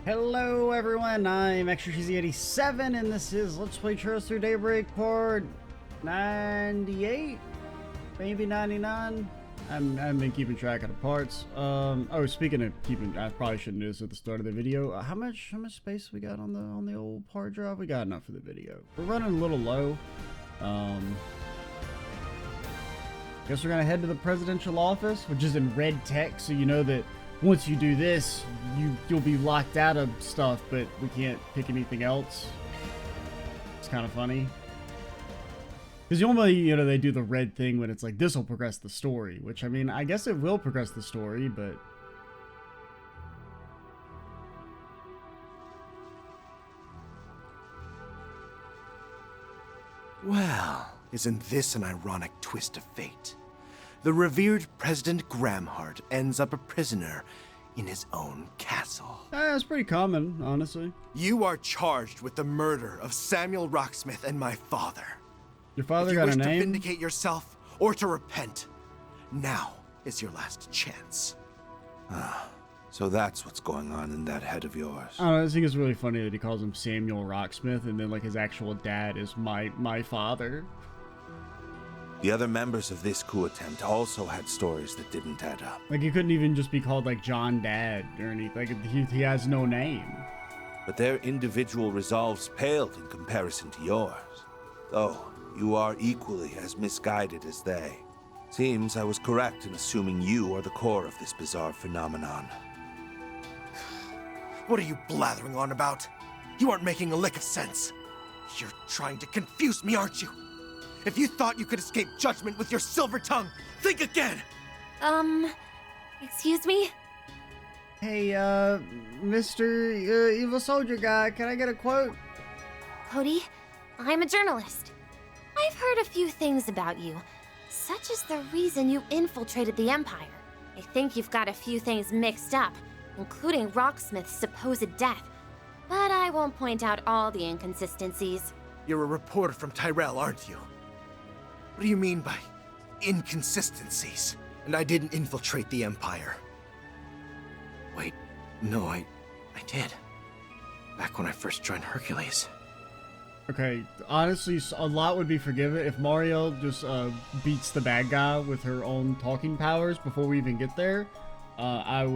Hello everyone, I'm Extra Cheesy 87 and this is Let's Play Through Daybreak part 98? Maybe 99? I've been keeping track of the parts. Oh, speaking of keeping, I probably shouldn't do this at the start of the video. How much space we got on the old hard drive? We got enough for the video. We're running a little low. Guess we're gonna head to the presidential office, which is in red text, so you know that once you do this, you'll be locked out of stuff, but we can't pick anything else. It's kind of funny. Because normally, you know, they do the red thing when it's like, this will progress the story, which, I mean, I guess it will progress the story, but... Well, isn't this an ironic twist of fate? The revered President Gramhart ends up a prisoner in his own castle. It's pretty common, honestly. You are charged with the murder of Samuel Rocksmith and my father. Your father got a name? If you wish to vindicate yourself or to repent, now is your last chance. So that's what's going on in that head of yours. I don't know, I think it's really funny that he calls him Samuel Rocksmith and then like his actual dad is my father. The other members of this coup attempt also had stories that didn't add up. Like he couldn't even just be called like John Dad or anything. Like he has no name. But their individual resolves paled in comparison to yours. Though you are equally as misguided as they. Seems I was correct in assuming you are the core of this bizarre phenomenon. What are you blathering on about? You aren't making a lick of sense. You're trying to confuse me, aren't you? If you thought you could escape judgment with your silver tongue, think again! Excuse me? Hey, Mr. Evil Soldier Guy, can I get a quote? Cody, I'm a journalist. I've heard a few things about you, such as the reason you infiltrated the Empire. I think you've got a few things mixed up, including Rocksmith's supposed death, but I won't point out all the inconsistencies. You're a reporter from Tyrell, aren't you? What do you mean by inconsistencies? And I didn't infiltrate the Empire. Wait, no, I did. Back when I first joined Hercules. Okay, honestly, a lot would be forgiven if Mario just beats the bad guy with her own talking powers before we even get there. All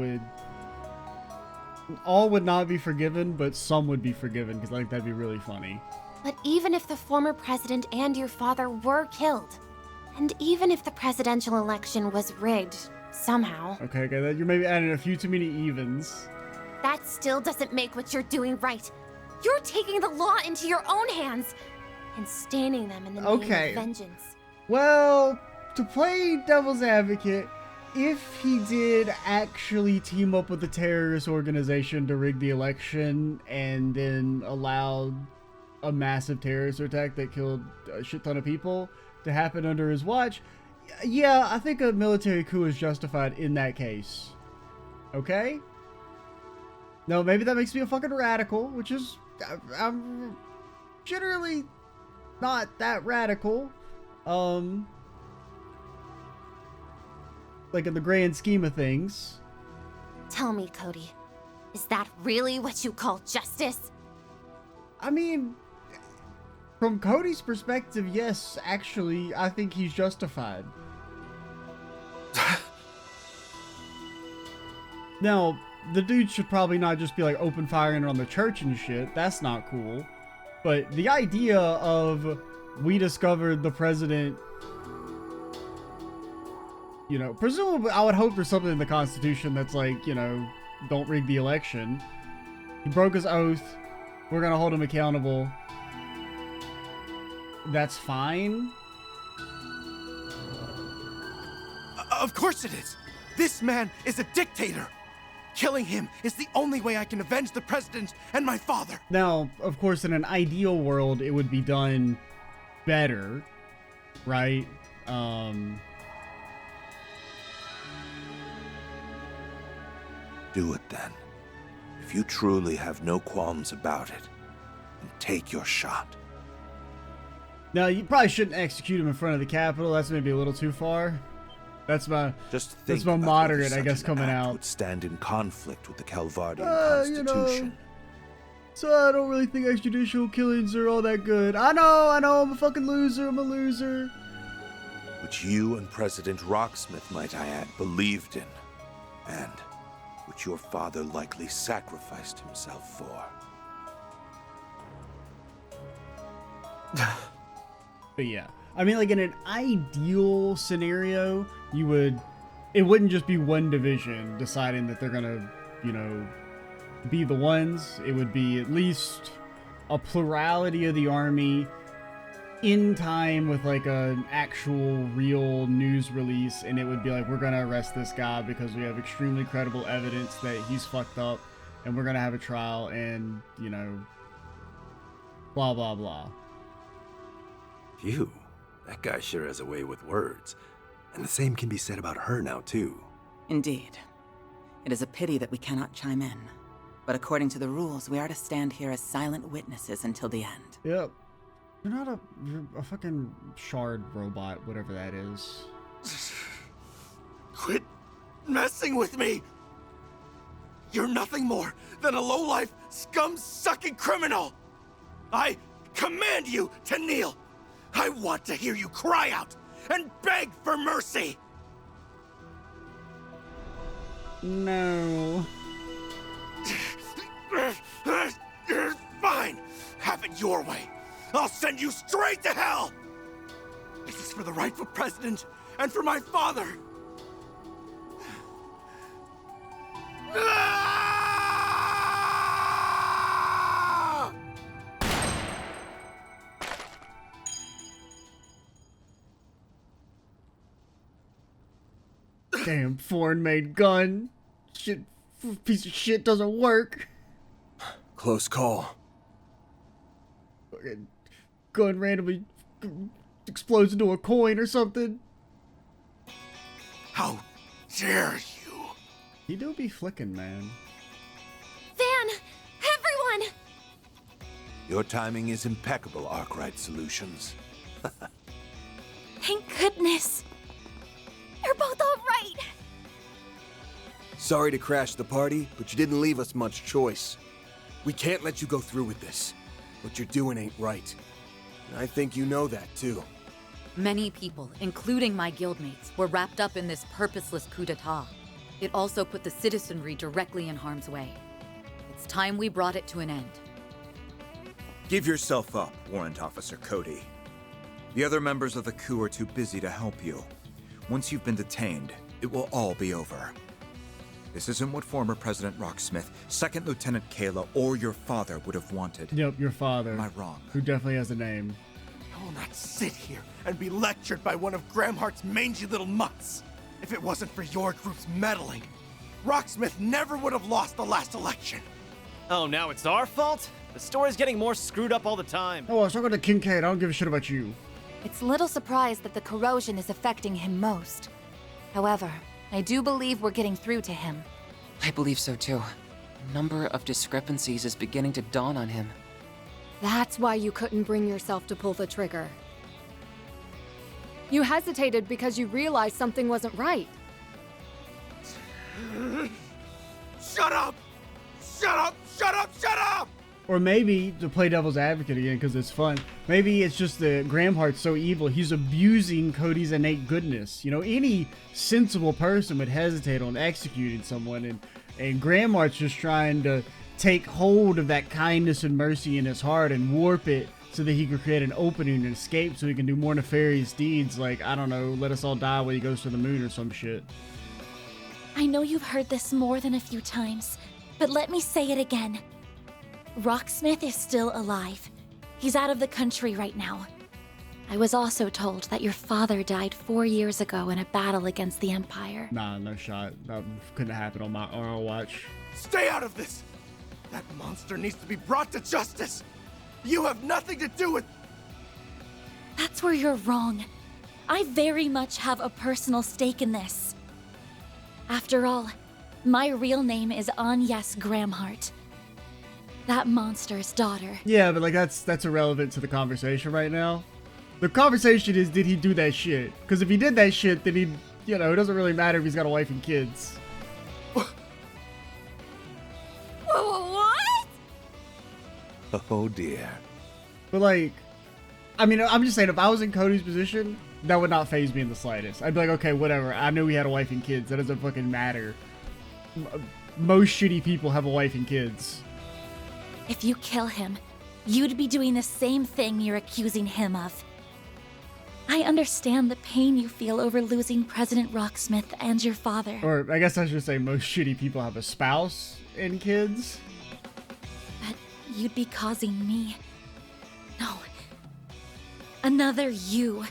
would not be forgiven, but some would be forgiven, because I think that'd be really funny. But even if the former president and your father were killed, and even if the presidential election was rigged, somehow... Okay, you're maybe adding a few too many evens. That still doesn't make what you're doing right. You're taking the law into your own hands and staining them in the name of vengeance. Well, to play devil's advocate, if he did actually team up with a terrorist organization to rig the election and then allowed a massive terrorist attack that killed a shit ton of people to happen under his watch, yeah, I think a military coup is justified in that case. Okay? No, maybe that makes me a fucking radical, which is... I'm generally not that radical. Like in the grand scheme of things. Tell me, Cody, is that really what you call justice? I mean, from Cody's perspective, yes, actually, I think he's justified. Now, the dude should probably not just be like open firing on the church and shit. That's not cool. But the idea of we discovered the president, you know, presumably I would hope there's something in the Constitution that's like, you know, don't rig the election. He broke his oath. We're gonna hold him accountable. That's fine. Of course it is! This man is a dictator! Killing him is the only way I can avenge the president and my father! Now, of course, in an ideal world, it would be done better, right? Do it then. If you truly have no qualms about it, then take your shot. Now, you probably shouldn't execute him in front of the Capitol. That's maybe a little too far. That's my Just think that's my about moderate, whether I such guess, an coming act out. would stand in conflict with the Calvardian You Constitution. know. So I don't really think extrajudicial killings are all that good. I know, I'm a fucking loser, I'm a loser. Which you and President Rocksmith, might I add, believed in, and which your father likely sacrificed himself for. But yeah, I mean, like in an ideal scenario, it wouldn't just be one division deciding that they're gonna, you know, be the ones. It would be at least a plurality of the army in time with like an actual real news release, and it would be like, we're gonna arrest this guy because we have extremely credible evidence that he's fucked up, and we're gonna have a trial, and you know, blah blah blah. Phew, that guy sure has a way with words. And the same can be said about her now, too. Indeed. It is a pity that we cannot chime in. But according to the rules, we are to stand here as silent witnesses until the end. Yep. You're a fucking shard robot, whatever that is. Quit messing with me! You're nothing more than a low-life, scum-sucking criminal! I command you to kneel! I want to hear you cry out and beg for mercy! No. Fine! Have it your way! I'll send you straight to hell! This is for the rightful president and for my father! Damn foreign-made gun. Shit, piece of shit doesn't work. Close call. Fucking gun randomly explodes into a coin or something. How dare you! He do be flicking, man. Van! Everyone! Your timing is impeccable, Arkwright Solutions. Thank goodness. You're both all right. Sorry to crash the party, but you didn't leave us much choice. We can't let you go through with this. What you're doing ain't right. And I think you know that, too. Many people, including my guildmates, were wrapped up in this purposeless coup d'etat. It also put the citizenry directly in harm's way. It's time we brought it to an end. Give yourself up, Warrant Officer Cody. The other members of the coup are too busy to help you. Once you've been detained, it will all be over. This isn't what former President Rocksmith, Second Lieutenant Kayla, or your father would have wanted. Yep, your father. Am I wrong? Who definitely has a name. I will not sit here and be lectured by one of Gramhart's mangy little mutts. If it wasn't for your group's meddling, Rocksmith never would have lost the last election. Oh, now it's our fault? The story's getting more screwed up all the time. Oh, I was talking to Kincaid. I don't give a shit about you. It's little surprise that the corrosion is affecting him most. However, I do believe we're getting through to him. I believe so too. A number of discrepancies is beginning to dawn on him. That's why you couldn't bring yourself to pull the trigger. You hesitated because you realized something wasn't right. Shut up! Shut up! Shut up! Shut up! Or maybe, to play devil's advocate again because it's fun, maybe it's just that Gramhart's so evil, he's abusing Cody's innate goodness. You know, any sensible person would hesitate on executing someone, and Gramhart's just trying to take hold of that kindness and mercy in his heart and warp it so that he can create an opening and escape so he can do more nefarious deeds like, I don't know, let us all die when he goes to the moon or some shit. I know you've heard this more than a few times, but let me say it again. Rocksmith is still alive. He's out of the country right now. I was also told that your father died 4 years ago in a battle against the Empire. Nah, no shot. That couldn't happen on our watch. Stay out of this! That monster needs to be brought to justice! You have nothing to do with... That's where you're wrong. I very much have a personal stake in this. After all, my real name is Agnes Gramhart. That monster's daughter. Yeah, but like that's irrelevant to the conversation right now. The conversation is, did he do that shit? Because if he did that shit, then he'd you know, it doesn't really matter if he's got a wife and kids. What? Oh dear. But like, I mean, I'm just saying, if I was in Cody's position, that would not faze me in the slightest. I'd be like, okay, whatever. I knew he had a wife and kids. That doesn't fucking matter. Most shitty people have a wife and kids. If you kill him, you'd be doing the same thing you're accusing him of. I understand the pain you feel over losing President Rocksmith and your father. Or I guess I should say most shitty people have a spouse and kids. But you'd be causing me, no, another you,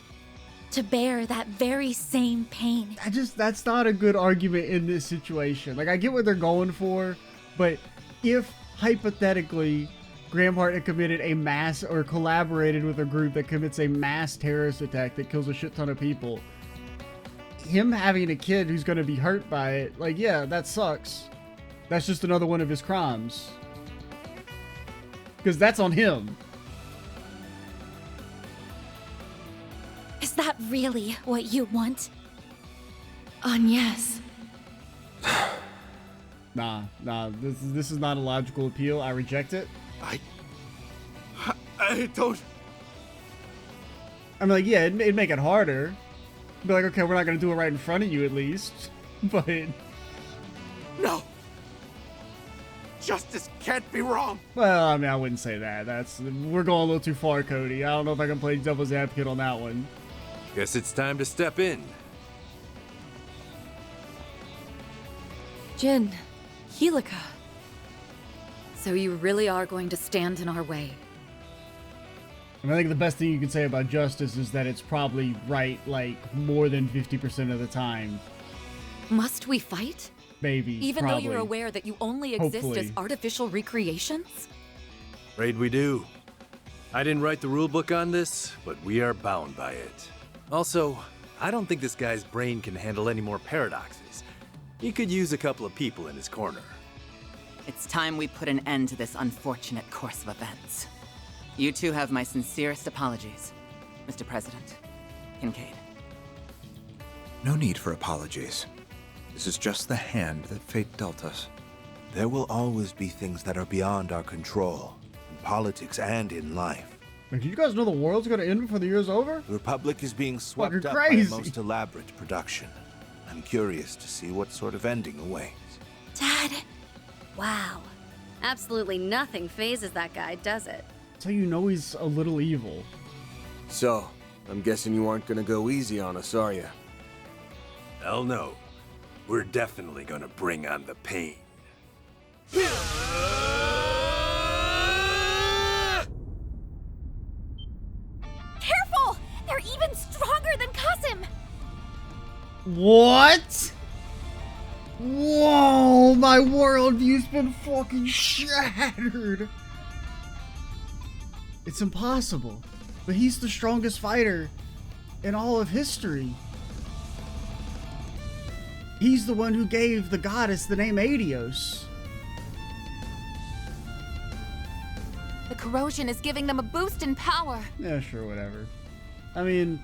to bear that very same pain. That's not a good argument in this situation. Like, I get what they're going for, but if, hypothetically, Gramhart had committed a mass, or collaborated with a group that commits a mass terrorist attack that kills a shit ton of people, him having a kid who's going to be hurt by it, like, yeah, that sucks. That's just another one of his crimes. Because that's on him. Is that really what you want? Yes. Nah, this is not a logical appeal. I reject it. I don't... I mean, like, yeah, it'd make it harder. Be like, okay, we're not gonna do it right in front of you, at least. But... No! Justice can't be wrong! Well, I mean, I wouldn't say that. We're going a little too far, Cody. I don't know if I can play devil's advocate on that one. Guess it's time to step in. Zin, Kilika. So you really are going to stand in our way? I mean, I think the best thing you can say about justice is that it's probably right, like, more than 50% of the time. Must we fight? Maybe, Even probably. though you're aware that you only exist Hopefully. as artificial recreations? Afraid we do. I didn't write the rulebook on this, but we are bound by it. Also, I don't think this guy's brain can handle any more paradoxes. He could use a couple of people in his corner. It's time we put an end to this unfortunate course of events. You two have my sincerest apologies, Mr. President. Kincaid. No need for apologies. This is just the hand that fate dealt us. There will always be things that are beyond our control, in politics and in life. Like, do you guys know the world's gonna end before the year's over? The Republic is being swept Fucking up crazy. by a most elaborate production. I'm curious to see what sort of ending awaits. Dad, Wow. Absolutely nothing phases that guy, does it? That's how you know he's a little evil. So, I'm guessing you aren't gonna go easy on us, are you? Hell no. We're definitely gonna bring on the pain. careful! They're even stronger than Qasim! What? Whoa, my worldview's been fucking shattered. It's impossible. But he's the strongest fighter in all of history. He's the one who gave the goddess the name Adios. The corrosion is giving them a boost in power. Yeah, sure, whatever. I mean,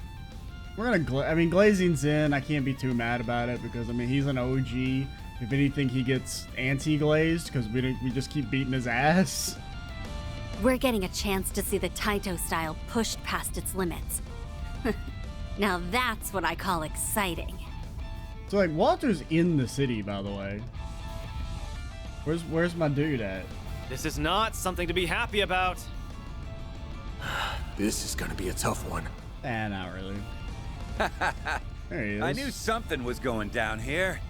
we're gonna Glazing's in. I can't be too mad about it because, I mean, he's an OG. If anything, he gets anti-glazed because we just keep beating his ass. We're getting a chance to see the Taito style pushed past its limits. Now that's what I call exciting. So, like, Walter's in the city, by the way. Where's my dude at? This is not something to be happy about. This is gonna be a tough one. Not really. There he is. I knew something was going down here.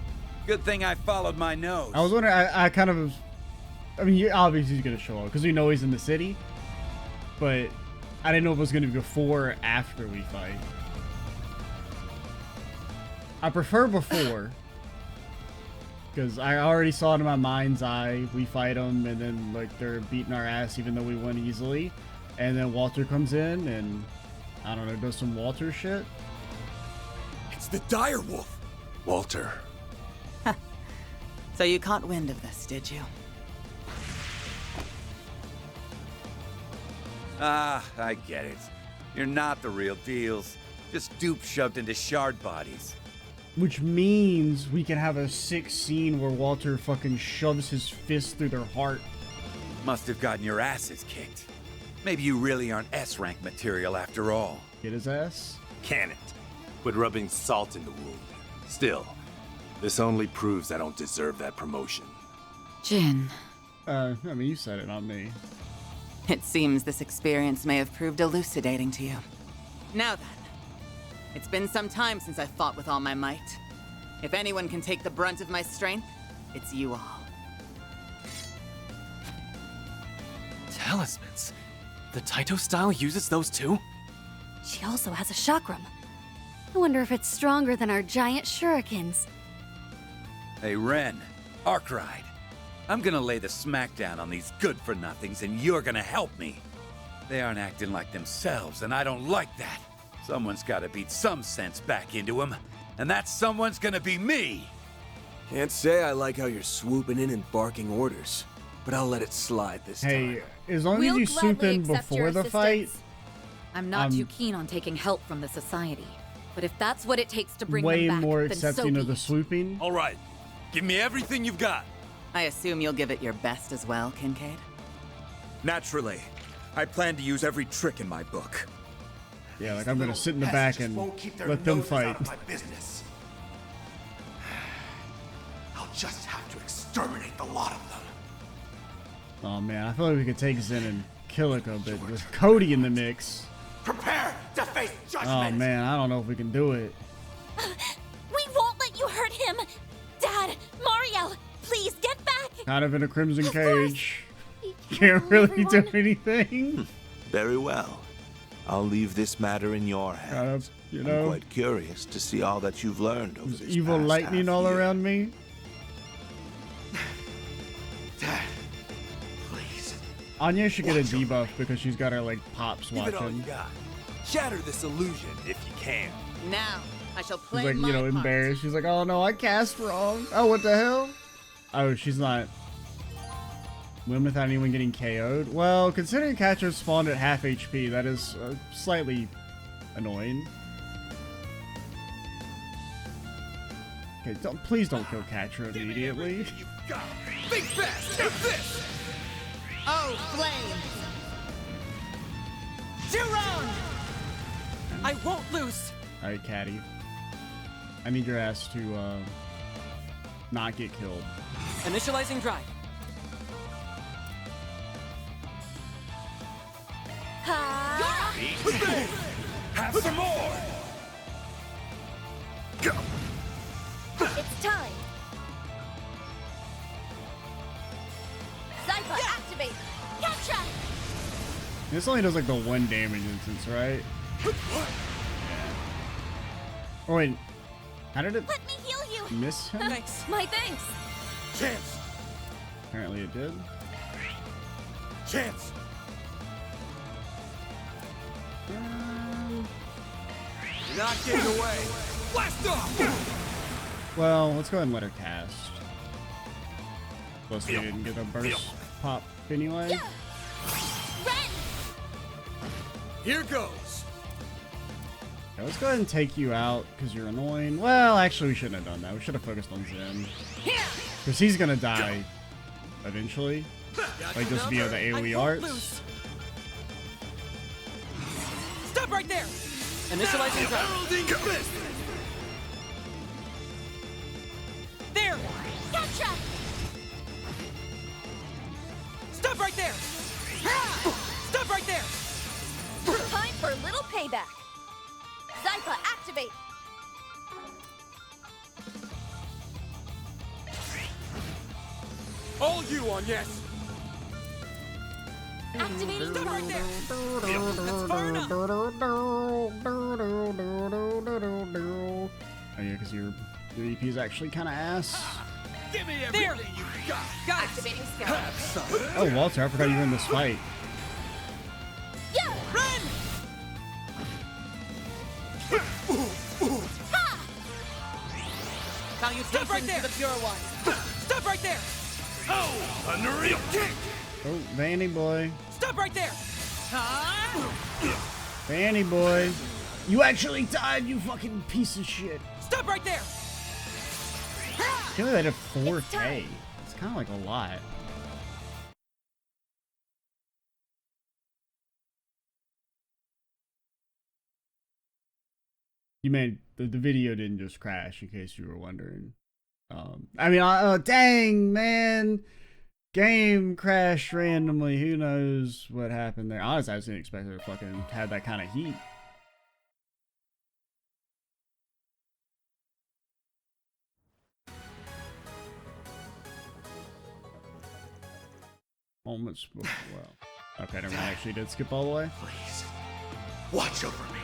Good thing I followed my nose. I was wondering, I kind of... I mean, obviously he's gonna show up, because we know he's in the city. But I didn't know if it was gonna be before or after we fight. I prefer before. Because I already saw it in my mind's eye. We fight them, and then, like, they're beating our ass even though we won easily. And then Walter comes in, and, I don't know, does some Walter shit. It's the dire wolf! Walter. So you caught wind of this, did you? Ah, I get it. You're not the real deals. Just dupes shoved into shard bodies. Which means we can have a sick scene where Walter fucking shoves his fist through their heart. Must have gotten your asses kicked. Maybe you really aren't S-rank material after all. Get his ass? Can it? Quit rubbing salt in the wound. Still, this only proves I don't deserve that promotion. Jin. I mean, you said it, not me. It seems this experience may have proved elucidating to you. Now then, it's been some time since I've fought with all my might. If anyone can take the brunt of my strength, it's you all. Talismans? The Taito style uses those too? She also has a chakram. I wonder if it's stronger than our giant shurikens. Hey, Ren. Arkride. I'm gonna lay the smackdown on these good-for-nothings, and you're gonna help me. They aren't acting like themselves, and I don't like that. Someone's gotta beat some sense back into them, and that someone's gonna be me! Can't say I like how you're swooping in and barking orders, but I'll let it slide this time. Hey, as long as you swoop in before the fight... I'm not too keen on taking help from the Society, but if that's what it takes to bring way them back, more then so accepting be of the it. swooping. All right, give me everything you've got. I assume you'll give it your best as well, Kincaid? Naturally. I plan to use every trick in my book. Yeah, like I'm gonna sit in the back and let them fight. I'll just have to exterminate the lot of them. Oh man, I feel like we could take Zin and Kilika, but with Cody in the mix. Prepare to face judgment. Oh man, I don't know if we can do it. We won't let you hurt him! Dad, Mario, please get back! Kind of in a crimson cage. Can't really do anything. Very well. I'll leave this matter in your hands. You know, I'm quite curious to see all that you've learned over there's this evil past lightning all half-year. around me. Dad, please. Anya should get a debuff because she's got her like pops Give it all watching. you got. Shatter this illusion if you can. Now, I shall She's play like, my you know, part. embarrassed. She's like, oh no, I cast wrong. Oh, what the hell? Oh, she's not. Win without anyone getting KO'd? Well, considering Catcher spawned at half HP, that is slightly annoying. Okay, please don't kill Catcher immediately. Think fast! Get this! Oh, flame! Jiron! I won't lose! Alright, Catty. I need your ass to not get killed. Initializing drive. Have some more! Go! It's time! Zypa, activate! Gotcha! This only does like the one damage instance, right? Oh wait, how did it Let me heal you! miss him? Thanks. My thanks! Chance! Apparently it did. Chance! You're not getting away! Blast off! Well, let's go ahead and let her cast. Plus we didn't get a burst pop anyway. Ren! Here goes! Okay, let's go ahead and take you out because you're annoying. Well, actually we shouldn't have done that. We should have focused on Zin. Because he's gonna die eventually. Like just via the AoE arts. Stop right there! Initializing drive. There! Gotcha! Stop right there! Stop right there! Time for a little payback! Zypa, activate! All you on yes! Activating Stop right there! That's far enough! Oh yeah, because your EP is actually kind of ass. Give me There! everything you got! Got it! Activating skill. Oh, Walter, I forgot you were in this fight. Yeah! Run! Salutations right to the pure one! Stop right there! Oh! Unreal kick! Oh, Vanny boy. Stop right there! Vanny boy. You actually died, you fucking piece of shit. Stop right there! Calculated at 4K. It's kind of like a lot. You mean the video didn't just crash, in case you were wondering. I mean, dang, man. Game crashed randomly. Who knows what happened there? Honestly, I didn't expect it to fucking have that kind of heat. Moments before. Well, okay, never mind. I actually did skip all the way. Please, watch over me.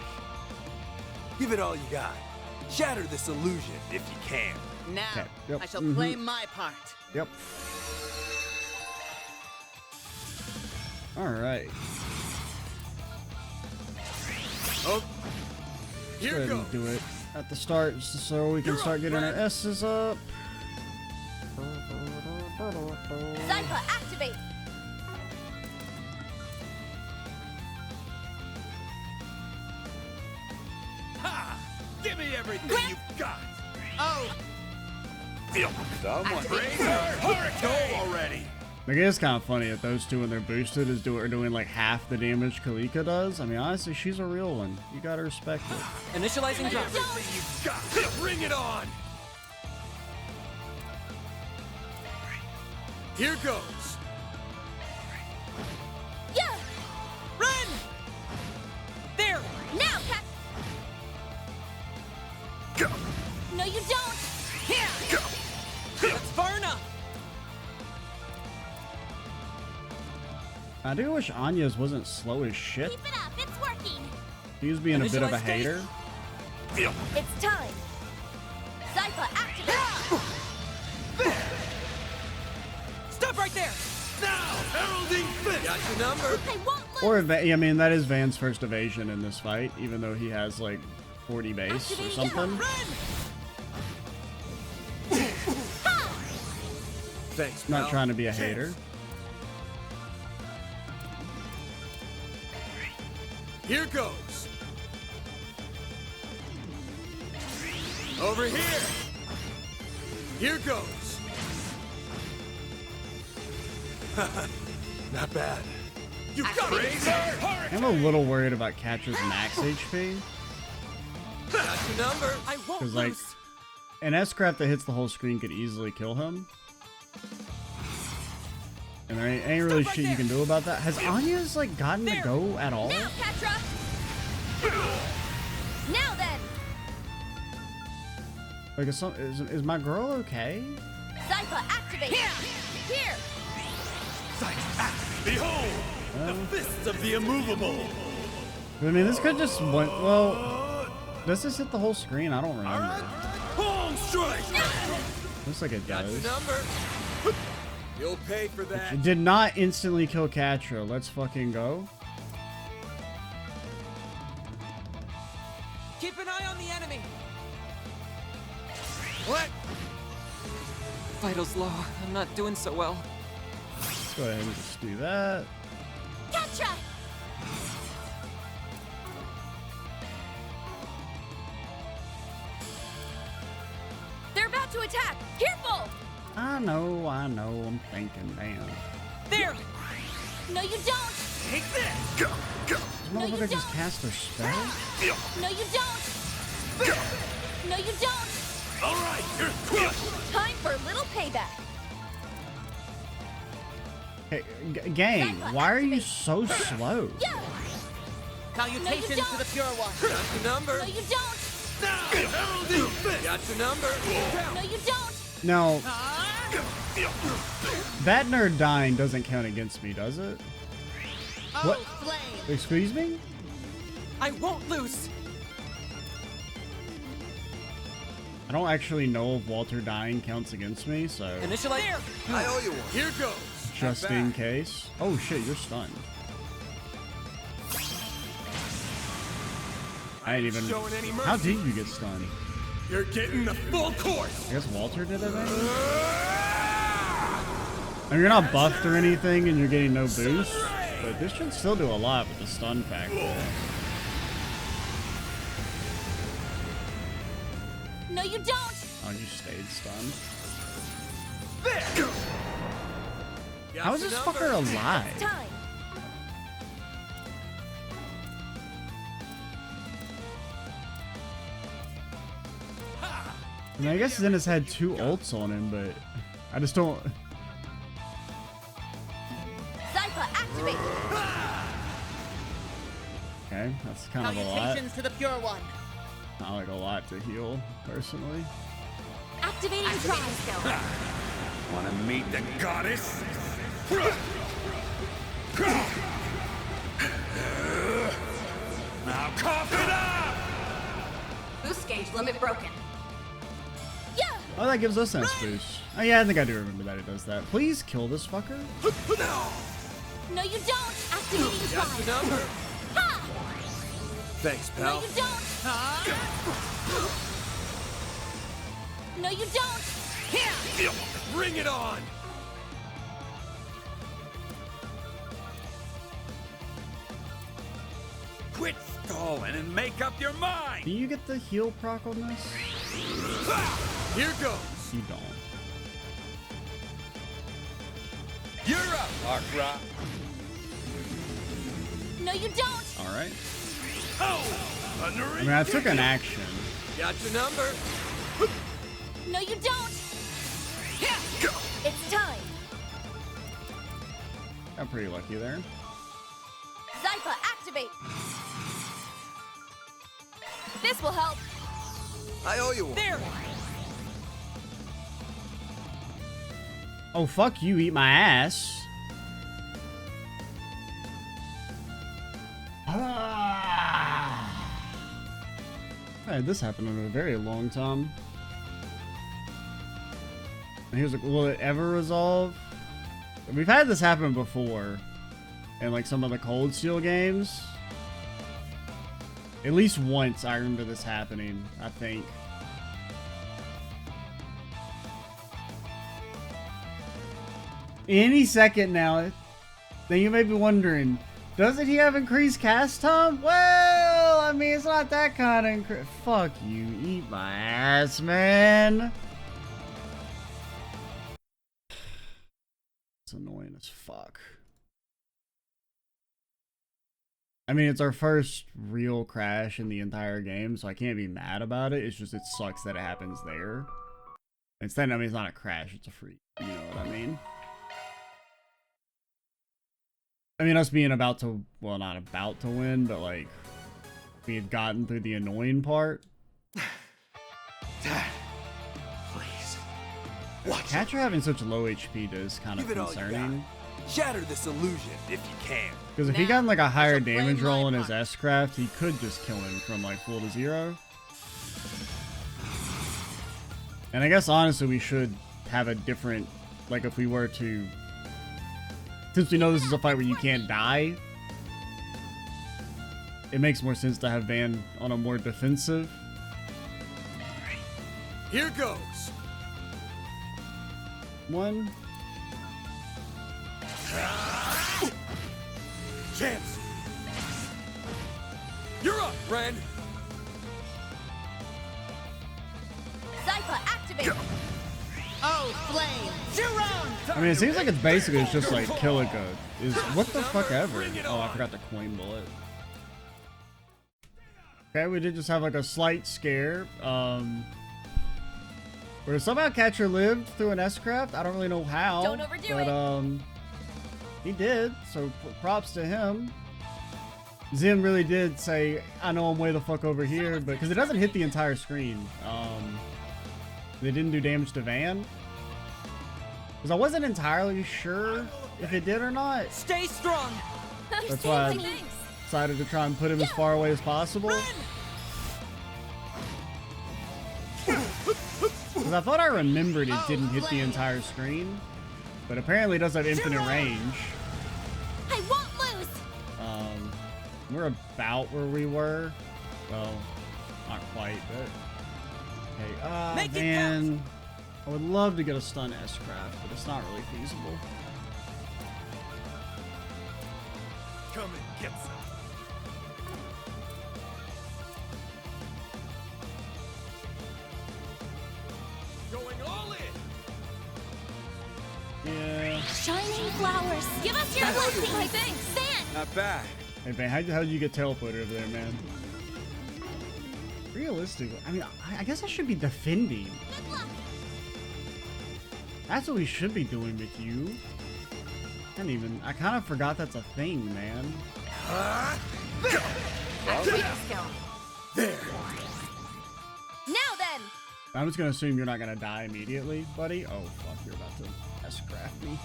Give it all you got. Shatter this illusion if you can. Now, Okay, yep, I shall play my part. Yep. All right. Oh, Let's here go ahead goes. and do it at the start so we can start getting our S's up. Zypha, activate! Ha! Give me everything you've got! Oh! Someone bring her hurricane already! Like, it is kind of funny that those two, when they're boosted, are doing like half the damage Kilika does. I mean, honestly, she's a real one. You gotta respect it. Initializing drop. Everything you've got! Bring it on! Here goes. Yeah! Run! There! Now, Cat! Go. No, you don't! Here! Go. That's far enough! I do wish Anya's wasn't slow as shit. Keep it up, it's working! He was being a bit of a Initialize state. hater. It's time! Zypha, activate! Stop right there! Now! Heralding fist! Got your number. I won't lose! Or, I mean, that is Van's first evasion in this fight, even though he has like 40 base or something. Thanks, Not pal. trying to be a hater. Here goes. Over here. Here goes. Not bad. You got it! I'm a little worried about Catcher's max HP. Got your number. I won't Because, like, lose! an S-Craft that hits the whole screen could easily kill him. And there ain't really shit you can do about that. Has Anya's, like, gotten to go at all? Now, Catra! Now then! Like, is my girl okay? Zypha, activate! Here! Behold! The fists of the immovable! I mean, this could just went, well, does this hit the whole screen? I don't remember. Palm strike! Looks like it Got your does. number. You'll pay for that. It did not instantly kill Catra. Let's fucking go. Keep an eye on the enemy! What? Vital's low. I'm not doing so well. Let's go ahead and just do that. Catra! They're about to attack! Careful! I know, I'm thinking, damn. There! No, you don't! Take this! Go. Go. This No, you motherfucker just don't. cast their spell? No, you don't! Go. No, you don't! All right, you're crushed! Time for a little payback! Hey, gang, why are you so slow? Yeah! Salutations No, you to the pure one. Got your number. No, you don't! Now! Heralding fist! Got your number. No, you don't! Now, that nerd dying doesn't count against me, does it? Oh, What? flame! Excuse me? I won't lose! I don't actually know if Walter dying counts against me, so Initialize. There! I owe you one. Here goes. just in case. Oh shit, you're stunned. I ain't even. Showing any mercy. How did you get stunned? You're getting the full course. I guess Walter did it, maybe? I mean, you're not buffed or anything, and you're getting no boost, but this should still do a lot with the stun factor. No, you don't! Oh, you stayed stunned. How is this fucker alive? Time. I mean, I guess Zin has had 2 ults on him, but I just don't. Zypha, activate. Okay, that's kind of a lot. Salutations to the Pure One. Not like a lot to heal, personally. Activating Try. Want to meet the goddess? Now cough it up! Boost gauge limit broken. Yeah. Oh, that gives us sense boost. Oh yeah, I think I do remember that it does that. Please kill this fucker. No, you don't. Activating Try. Got the number. Ha! Thanks, No, pal. you don't. No, you don't. Here. Bring it on. Quit stalling and make up your mind! Do you get the heal proc on this? Here goes. You don't. You're up, Arkra! No, you don't. Alright. Oh! I mean, I took an action. Got your number. No, you don't. It's time. Got pretty lucky there. Zypha, activate. This will help. I owe you one. There. Oh, fuck you, eat my ass. I had this happen in a very long time. And he was like, will it ever resolve? We've had this happen before in like some of the Cold Steel games. At least once I remember this happening, I think. Any second now. Then you may be wondering, doesn't he have increased cast time? Well, I mean, it's not that kind of fuck you, eat my ass, man. It's annoying as fuck. I mean, it's our first real crash in the entire game, so I can't be mad about it. It's just, it sucks that it happens there. Instead, I mean, it's not a crash, it's a freak. You know what I mean? I mean, us being about to, well, not about to win, but like, we had gotten through the annoying part. Dad, please. Watch Catcher having such low HP is kind of Give it all you concerning. Shatter this illusion if you can. Because if he got like a higher damage roll in his S-Craft, he could just kill him from like full to 0. And I guess honestly we should have a different, like if we were to, since we know this is a fight where you can't die, it makes more sense to have Van on a more defensive. Here goes. One. Chance. You're up, Ren. Zypha, activate. Oh, flame! Jerome! I mean, it seems like it's basically it's just like Kilika is what the fuck ever. Oh, I forgot the coin bullet. Okay, we did just have like a slight scare. Where somehow Catcher lived through an S-Craft. I don't really know how. Don't overdo but, he did, so props to him. Zin really did say, I know I'm way the fuck over here, but because it doesn't hit the entire screen. They didn't do damage to Van. Because I wasn't entirely sure if it did or not. Stay strong! That's why I decided to try and put him as far away as possible. Because I thought I remembered it didn't hit the entire screen. But apparently it does have infinite range. I won't lose. We're about where we were. Well, not quite, but... Okay, man. I would love to get a stun S-Craft, but it's not really feasible. Come and get some. Going all in. flowers. Give us your blessing. My thanks. Zan! Not bad. Hey, man, how did you get teleported over there, man? Realistically, I mean, I guess I should be defending. That's what we should be doing with you. I kind of forgot that's a thing, man. There. Now then. I'm just gonna assume you're not gonna die immediately, buddy. Oh fuck, you're about to S-craft me.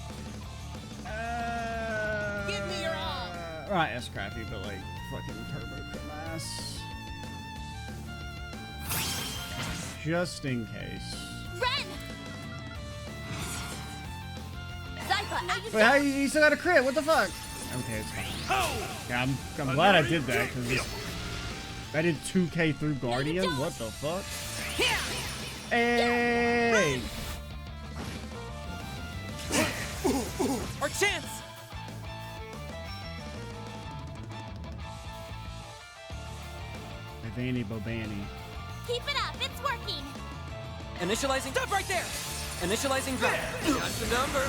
Give me your all. Not S-craft me, but like fucking turbo class. Just in case. Ren! Zypha, wait, how you still got a crit? What the fuck? Okay, it's fine. Yeah, I'm glad I did that, because I did 2k through Guardian. What the fuck? Hey! Our chance! Ivani Bobani. keep it up, it's working. Initializing. Stop right there! Initializing drop. That's the number.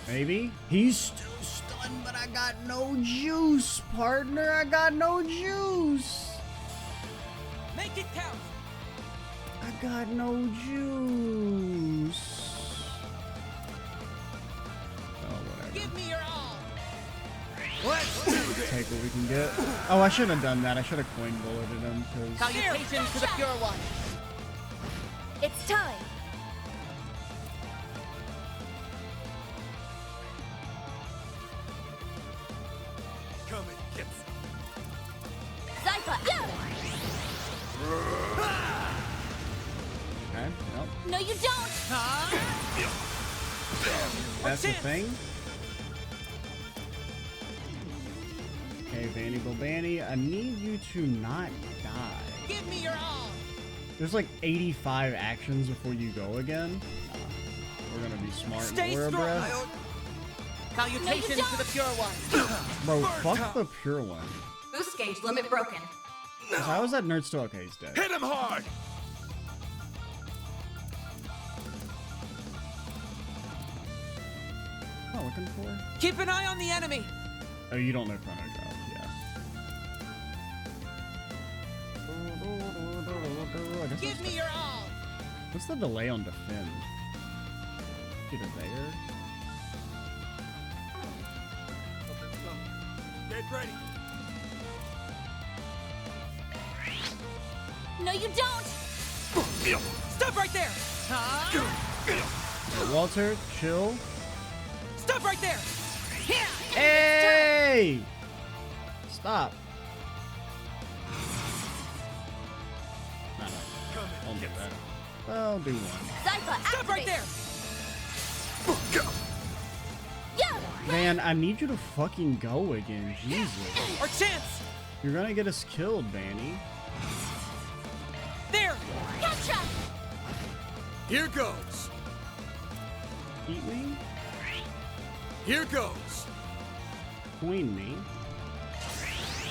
Maybe? He's still stunned, but I got no juice, partner. I got no juice. Make it count. I got no juice. Oh, whatever. Give me your all. Let's do this. Take what we can get. Oh, I shouldn't have done that. I should have coin bulleted him, because... Salutations to the pure one. It's time. Come and get some. Zypha, yeah! Okay, nope. No, you don't. That's the thing. Okay, Vanny Bobani, I need you to not die. Give me your all. There's like 85 actions before you go again. We're gonna be smart Stay and Aura strong. Breath. Salutations to the pure one. Bro, fuck the pure one. Boost gauge limit broken. So how is that nerd still okay? He's dead. Hit him hard! What am I looking for? Keep an eye on the enemy. Oh, you don't know Chrono Drop, yeah. Give me your all. What's the delay on defend? Get it there. Get ready. No, you don't. Stop right there. Walter, chill. Stop right there. Hey! Stop. No. I'll get that. I'll do one. Zypha, Stop right there. Yeah. Man, I need you to fucking go again. Jesus. Our chance. You're gonna get us killed, Vanny. There. Gotcha. Here goes. Eat me? Here goes. Coin me.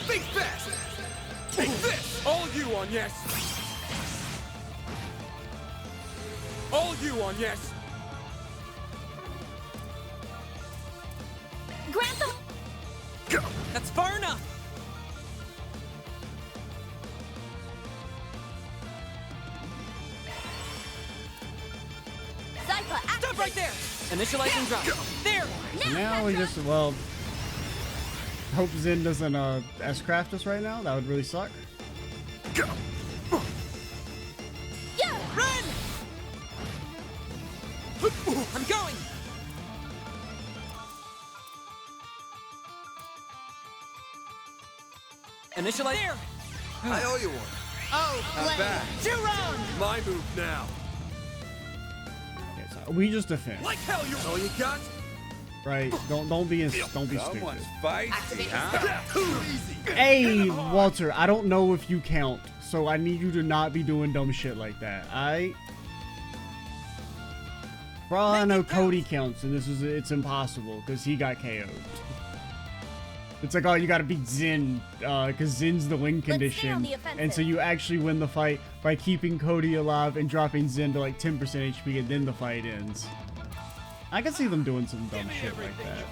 Think fast. Take this. All you on yes. All you on yes. Grantham. Go. That's far enough. Zypha, Stop right there. Initializing drop. There. So now we just, well, hope Zin doesn't S-craft us right now. That would really suck. Go. Yeah. Run. I'm going. Initialize. There. I owe you one. Oh, Not bad. 2 rounds. My move now. Okay, so we just defend, Like hell, you. All you got? right? Don't be stupid. Someone's feisty, huh? Too easy. Hey, Walter, I don't know if you count, so I need you to not be doing dumb shit like that, alright? For all I know, Cody counts, and it's impossible, because he got KO'd. It's like, oh, you gotta beat Zin, because Zin's the win condition, and so you actually win the fight by keeping Cody alive and dropping Zin to like 10% HP, and then the fight ends. I can see them doing some dumb shit like that.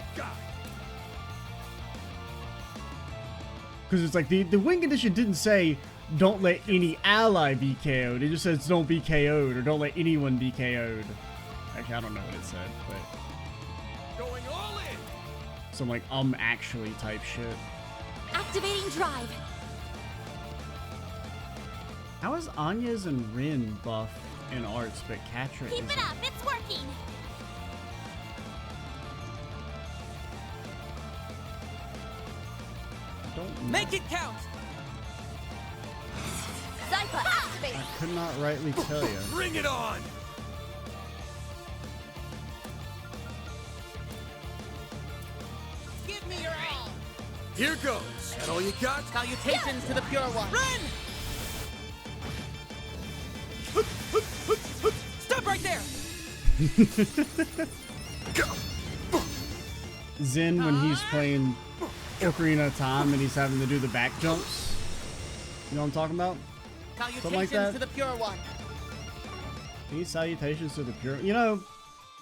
Because it's like the win condition didn't say don't let any ally be KO'd. It just says don't be KO'd or don't let anyone be KO'd. Actually, I don't know what it said, but Going all in. some like actually type shit. Activating drive. How is Anya's and Rin buff in arts, but Catra Keep isn't? it up, it's working. I don't know. Make it count! Zypha, activate. I could not rightly tell you. Bring it on. Give me your all! Here goes. That all you got? Salutations to the Pure One! Run! Stop right there! Zin, when he's playing Ocarina of Time and he's having to do the back jumps. You know what I'm talking about? Something like that. Salutations to the Pure One! These salutations to the pure. You know,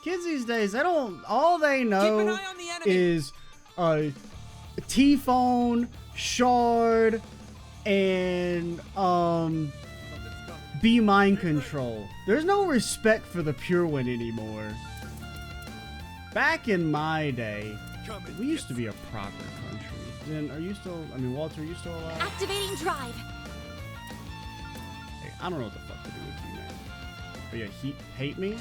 kids these days, they don't. All they know is T-phone, shard, and be mind control. There's no respect for the pure one anymore. Back in my day, we used to be a proper country. Then, are you still? I mean, Walter, are you still alive? Activating drive. Hey, I don't know what the fuck to do with you, man. But yeah, hate me?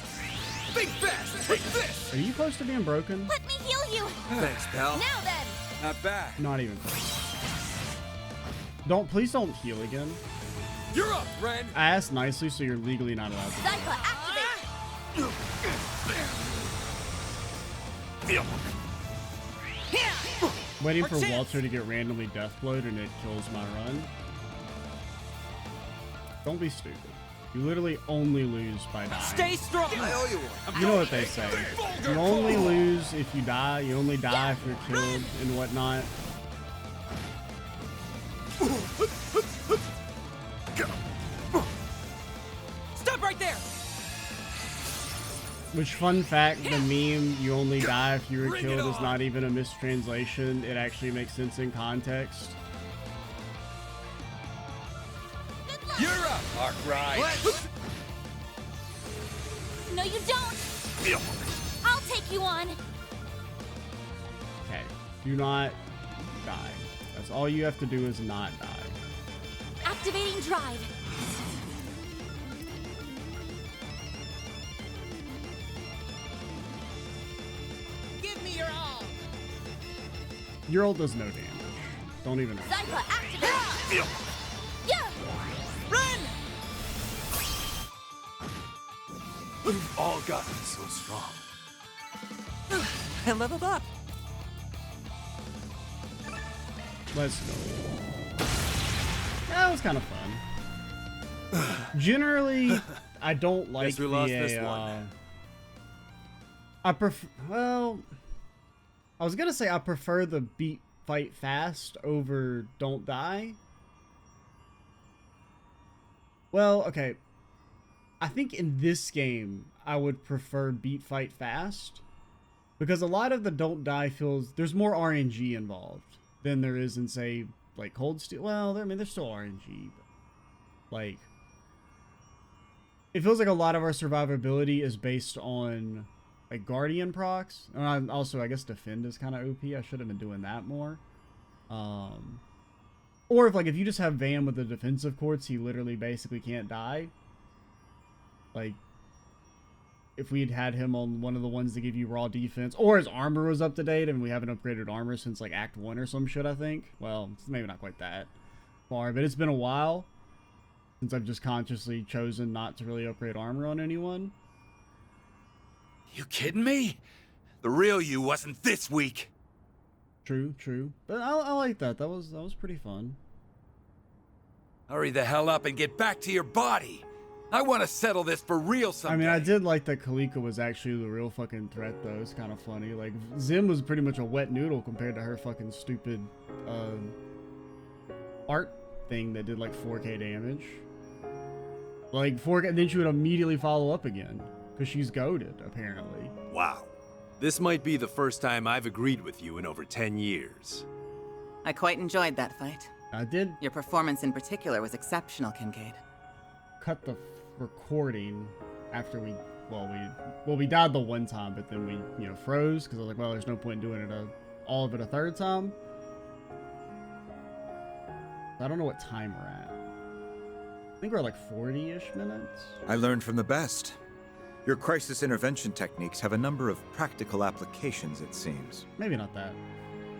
Think fast. Take this. Are you close to being broken? Let me heal you. Thanks, pal. Now then. Not bad. Not even close. Please don't heal again. You're up, Ren. I asked nicely, so you're legally not allowed to. Zypha, activate. Waiting for Walter to get randomly deathblowed and it kills my run. Don't be stupid. You literally only lose by dying. Stay strong! I owe you one. You know what they say. You only lose if you die. You only die if you're killed and whatnot. Stop right there! Which, fun fact, the meme, you only die if you were killed, is not even a mistranslation. It actually makes sense in context. You're up, Arkwright. No, you don't. I'll take you on. Okay. Do not die. That's all you have to do is not die. Activating drive. Give me your all! Your ult does no damage. Don't even know. Zypha, activate. Yeah. Run! We've all gotten so strong. I leveled up. Let's go. That was kind of fun. Generally, I don't like Guess we lost this one. I prefer. Well, I was gonna say I prefer the beat fight fast over don't die. Well, okay. I think in this game I would prefer beat fight fast because a lot of the don't die feels there's more RNG involved than there is in, say, like Cold Steel. Well, I mean, there's still RNG, but like it feels like a lot of our survivability is based on like Guardian procs. And also, I guess Defend is kind of OP. I should have been doing that more. Or if you just have Van with the defensive quartz, he literally basically can't die. Like, if we had him on one of the ones that give you raw defense, or his armor was up to date, and we haven't upgraded armor since like Act 1 or some shit, I think. Well, it's maybe not quite that far, but it's been a while since I've just consciously chosen not to really upgrade armor on anyone. You kidding me? The real you wasn't this weak. True. But I like that. That was pretty fun. Hurry the hell up and get back to your body. I want to settle this for real someday. I mean, I did like that Kilika was actually the real fucking threat, though. It's kind of funny. Like, Zin was pretty much a wet noodle compared to her fucking stupid art thing that did like 4K damage. Like 4K, and then she would immediately follow up again because she's goated, apparently. Wow. This might be the first time I've agreed with you in over 10 years. I quite enjoyed that fight. I did Your performance in particular was exceptional, Kincaid. cut the recording after we died the one time, but then we, froze because I was like, well, there's no point in doing it all of it a third time. I don't know what time we're at. I think we're like 40-ish minutes. I learned from the best. Your crisis intervention techniques have a number of practical applications, it seems. Maybe not that.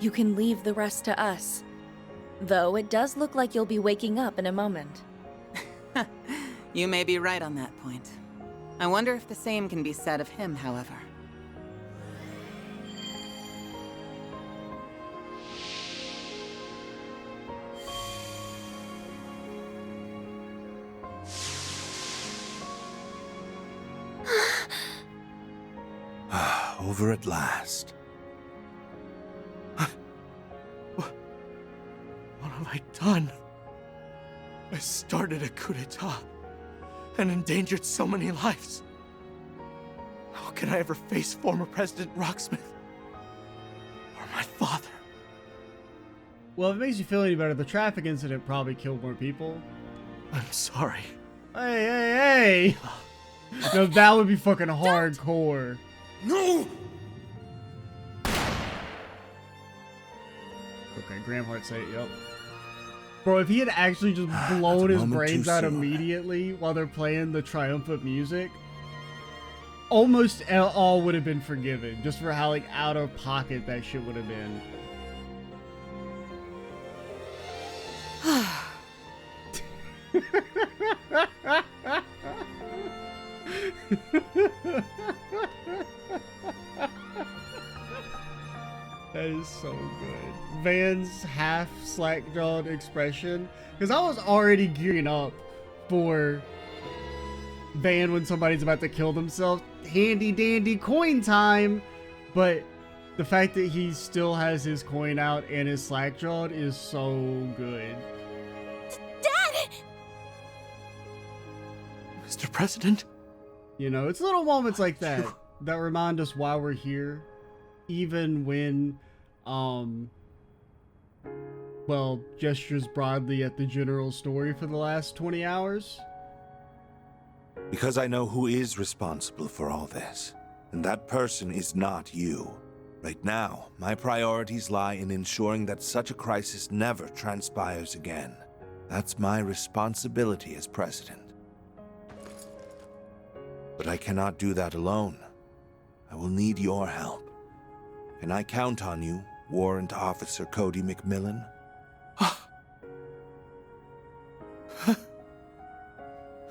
You can leave the rest to us. Though it does look like you'll be waking up in a moment. You may be right on that point. I wonder if the same can be said of him, however. Over at last. What have I done? I started a coup d'etat and endangered so many lives. How can I ever face former President Rocksmith or my father? Well, if it makes you feel any better, the traffic incident probably killed more people. I'm sorry. Hey! No, that would be fucking hardcore. No! Okay, Gramhart said, yep. Bro, if he had actually just blown his brains out immediately while they're playing the triumphant music, almost all would have been forgiven, just for how, like, out of pocket that shit would have been. That is so good. Van's half slack-jawed expression, because I was already gearing up for Van when somebody's about to kill themselves. Handy dandy coin time, but the fact that he still has his coin out and is slack-jawed is so good. Dad! Mr. President? You know, it's little moments like that that remind us why we're here, even when, well, gestures broadly at the general story for the last 20 hours. Because I know who is responsible for all this, and that person is not you. Right now, my priorities lie in ensuring that such a crisis never transpires again. That's my responsibility as president. But I cannot do that alone. I will need your help. Can I count on you, Warrant Officer Cody McMillan?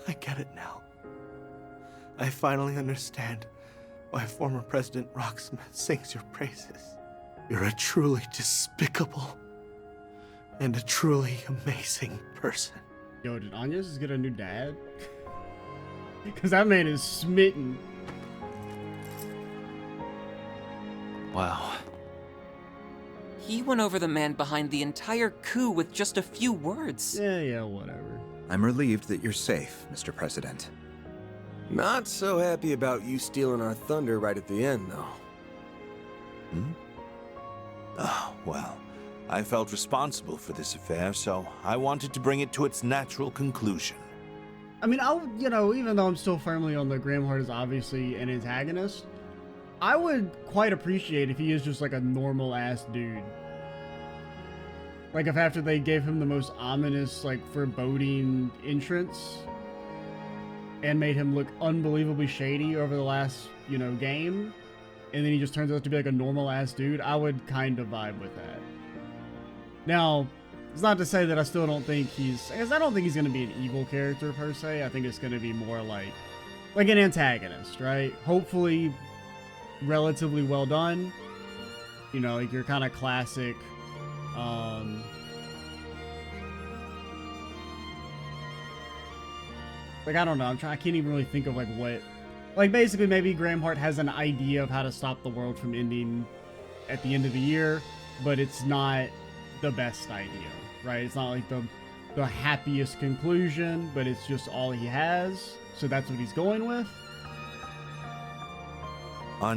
I get it now. I finally understand why former President Rocksmith sings your praises. You're a truly despicable and a truly amazing person. Yo, did Anya just get a new dad? Because that man is smitten. Wow. He went over the man behind the entire coup with just a few words. Yeah, whatever. I'm relieved that you're safe, Mr. President. Not so happy about you stealing our thunder right at the end, though. Oh, well, I felt responsible for this affair, so I wanted to bring it to its natural conclusion. I mean, even though I'm still firmly on the Gramhart is obviously an antagonist, I would quite appreciate if he is just like a normal ass dude. Like if after they gave him the most ominous, like foreboding entrance and made him look unbelievably shady over the last, game, and then he just turns out to be like a normal ass dude, I would kind of vibe with that. Now, it's not to say that I still don't think I don't think he's going to be an evil character per se. I think it's going to be more like an antagonist, right? Hopefully relatively well done. Like your kind of classic, I don't know. I can't even really think of what, basically maybe Gramhart has an idea of how to stop the world from ending at the end of the year, but it's not the best idea, right? It's not like the happiest conclusion, but it's just all he has. So that's what he's going with.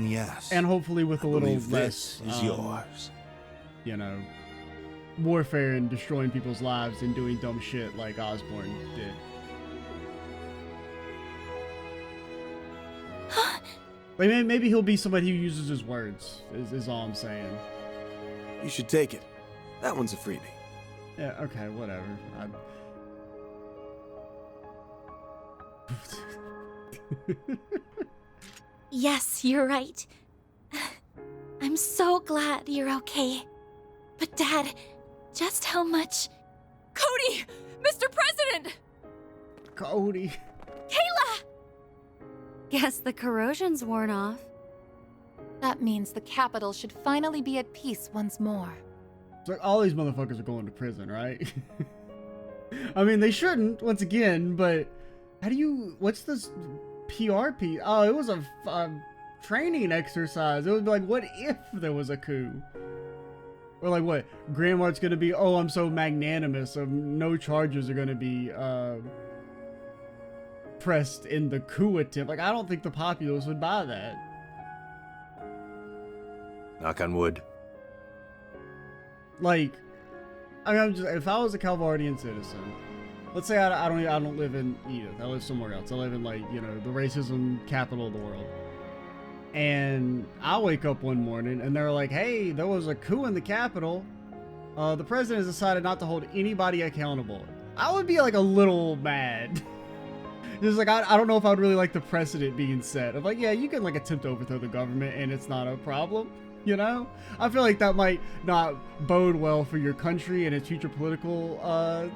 Yes. And hopefully with a I little believe less, this is yours. you know, warfare and destroying people's lives and doing dumb shit like Osborn did. Like maybe he'll be somebody who uses his words, is all I'm saying. You should take it. That one's a freebie. Yeah, okay, whatever. Yes, you're right. I'm so glad you're okay. But Dad, just how much... Cody! Mr. President! Cody. Kayla! Guess the corrosion's worn off. That means the capital should finally be at peace once more. It's like all these motherfuckers are going to prison, right? I mean, they shouldn't, once again, but how do you... What's this PRP? Oh, it was a training exercise. It would be like, what if there was a coup? Or like what? Grandmart's gonna be, oh, I'm so magnanimous, so no charges are gonna be pressed in the coup attempt. Like, I don't think the populace would buy that. Knock on wood. Like, I mean, if I was a Calvardian citizen, let's say I don't live in Edith, I live somewhere else. I live in, like, you know, the racism capital of the world. And I wake up one morning and they're like, hey, there was a coup in the capital. The president has decided not to hold anybody accountable. I would be like a little mad. Just like, I don't know if I would really like the precedent being set of like, yeah, you can like attempt to overthrow the government and it's not a problem. You know, I feel like that might not bode well for your country and its future political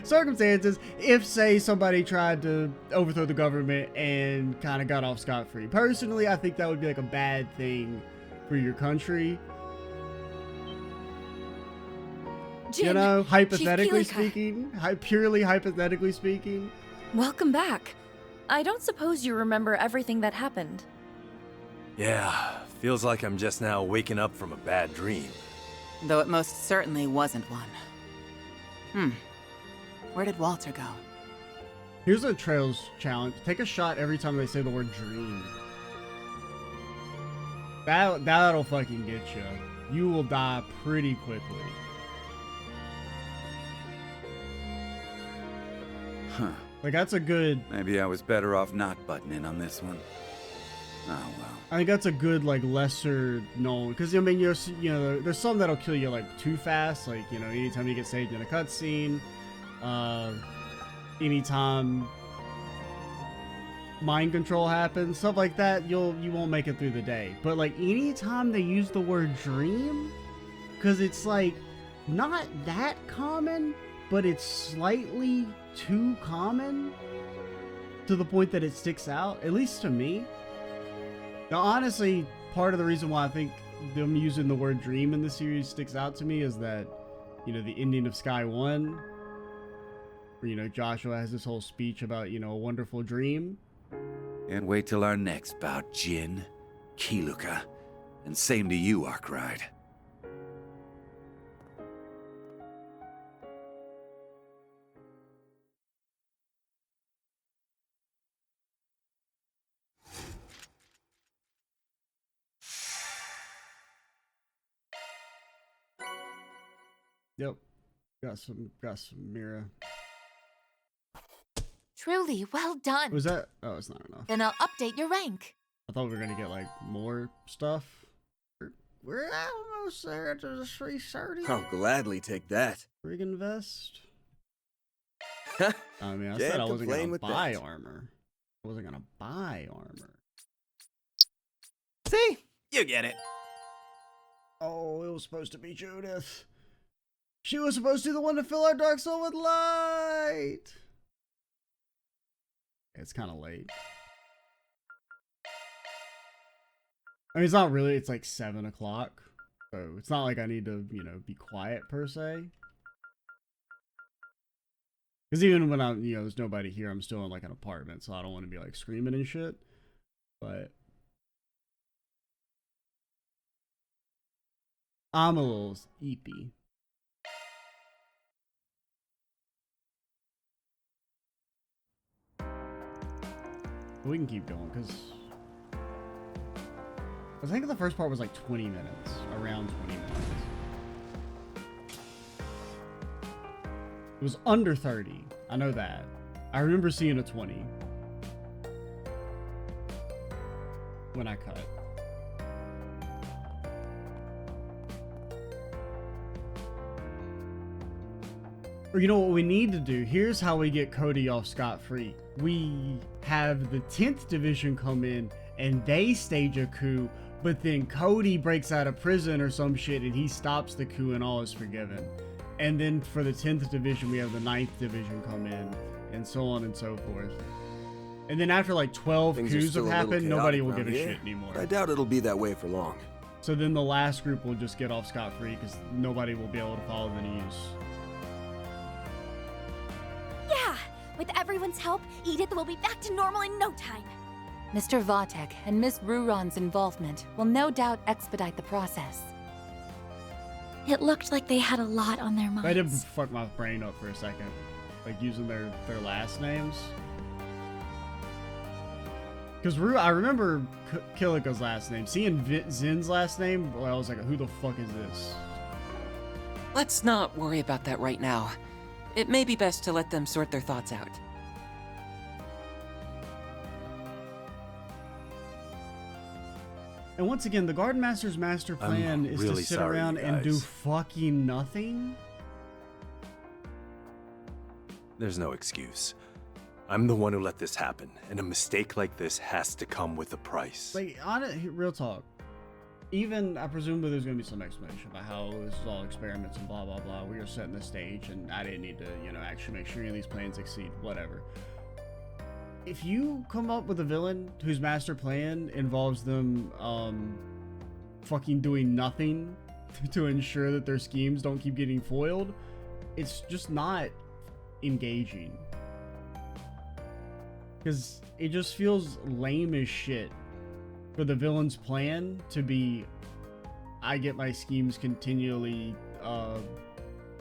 circumstances if, say, somebody tried to overthrow the government and kind of got off scot-free. Personally, I think that would be like a bad thing for your country. Jin, you know, hypothetically Chief Kilika. speaking, purely hypothetically speaking. Welcome back. I don't suppose you remember everything that happened. Yeah, feels like I'm just now waking up from a bad dream. Though it most certainly wasn't one. Where did Walter go? Here's a Trails challenge. Take a shot every time they say the word dream. That'll fucking get you. You will die pretty quickly. Huh. Like, that's a good... Maybe I was better off not butting in on this one. Oh, well. I think that's a good, like, lesser known... Because, I mean, you know, there's some that'll kill you, like, too fast. Like, you know, anytime you get saved in a cutscene. Anytime mind control happens, stuff like that, you won't make it through the day. But like anytime they use the word dream, because it's like not that common, but it's slightly too common to the point that it sticks out, at least to me. Now, honestly, part of the reason why I think them using the word dream in the series sticks out to me is that, you know, the ending of Sky 1, where, you know, Joshua has this whole speech about, you know, a wonderful dream. And wait till our next bout, Zin, Kilika. And same to you, Arkwright. Yep. Got some Mira. Truly, well done. Was that? Oh, it's not enough. Then I'll update your rank. I thought we were gonna get like more stuff. We're almost there to the 330. I'll gladly take that. Friggin' vest. I mean, I Can't said I wasn't complain gonna with buy that. armor. I wasn't gonna buy armor. See? You get it. Oh, it was supposed to be Judith. She was supposed to be the one to fill our dark soul with light. It's kind of late. I mean, it's not really. It's like 7 o'clock. So it's not like I need to, you know, be quiet per se. Because even when I'm, you know, there's nobody here, I'm still in like an apartment. So I don't want to be like screaming and shit. But I'm a little eepy. We can keep going, because I think the first part was like 20 minutes, around 20 minutes. It was under 30. I know that. I remember seeing a 20 when I cut. Or you know what we need to do? Here's how we get Cody off scot-free. We have the 10th division come in and they stage a coup, but then Cody breaks out of prison or some shit and he stops the coup and all is forgiven. And then for the 10th division, we have the 9th division come in and so on and so forth. And then after like 12 coups have happened, nobody will give a shit anymore. I doubt it'll be that way for long. So then the last group will just get off scot-free because nobody will be able to follow the news. Yeah! With everyone's help, Edith will be back to normal in no time. Mr. Vatek and Miss Ruron's involvement will no doubt expedite the process. It looked like they had a lot on their minds. I did fuck my brain up for a second. Like using their last names. Because I remember Kilika's last name. Seeing Zin's last name, well, I was like, who the fuck is this? Let's not worry about that right now. It may be best to let them sort their thoughts out. And once again, the Garden Master's master plan is really to sit sorry, around and do guys. fucking nothing? There's no excuse. I'm the one who let this happen, and a mistake like this has to come with a price. Like, real talk. Even, I presume there's going to be some explanation about how this is all experiments and blah, blah, blah. We were setting the stage, and I didn't need to, actually make sure any of these plans succeed. Whatever. If you come up with a villain whose master plan involves them, fucking doing nothing to ensure that their schemes don't keep getting foiled, it's just not engaging. Because it just feels lame as shit for the villain's plan to be, I get my schemes continually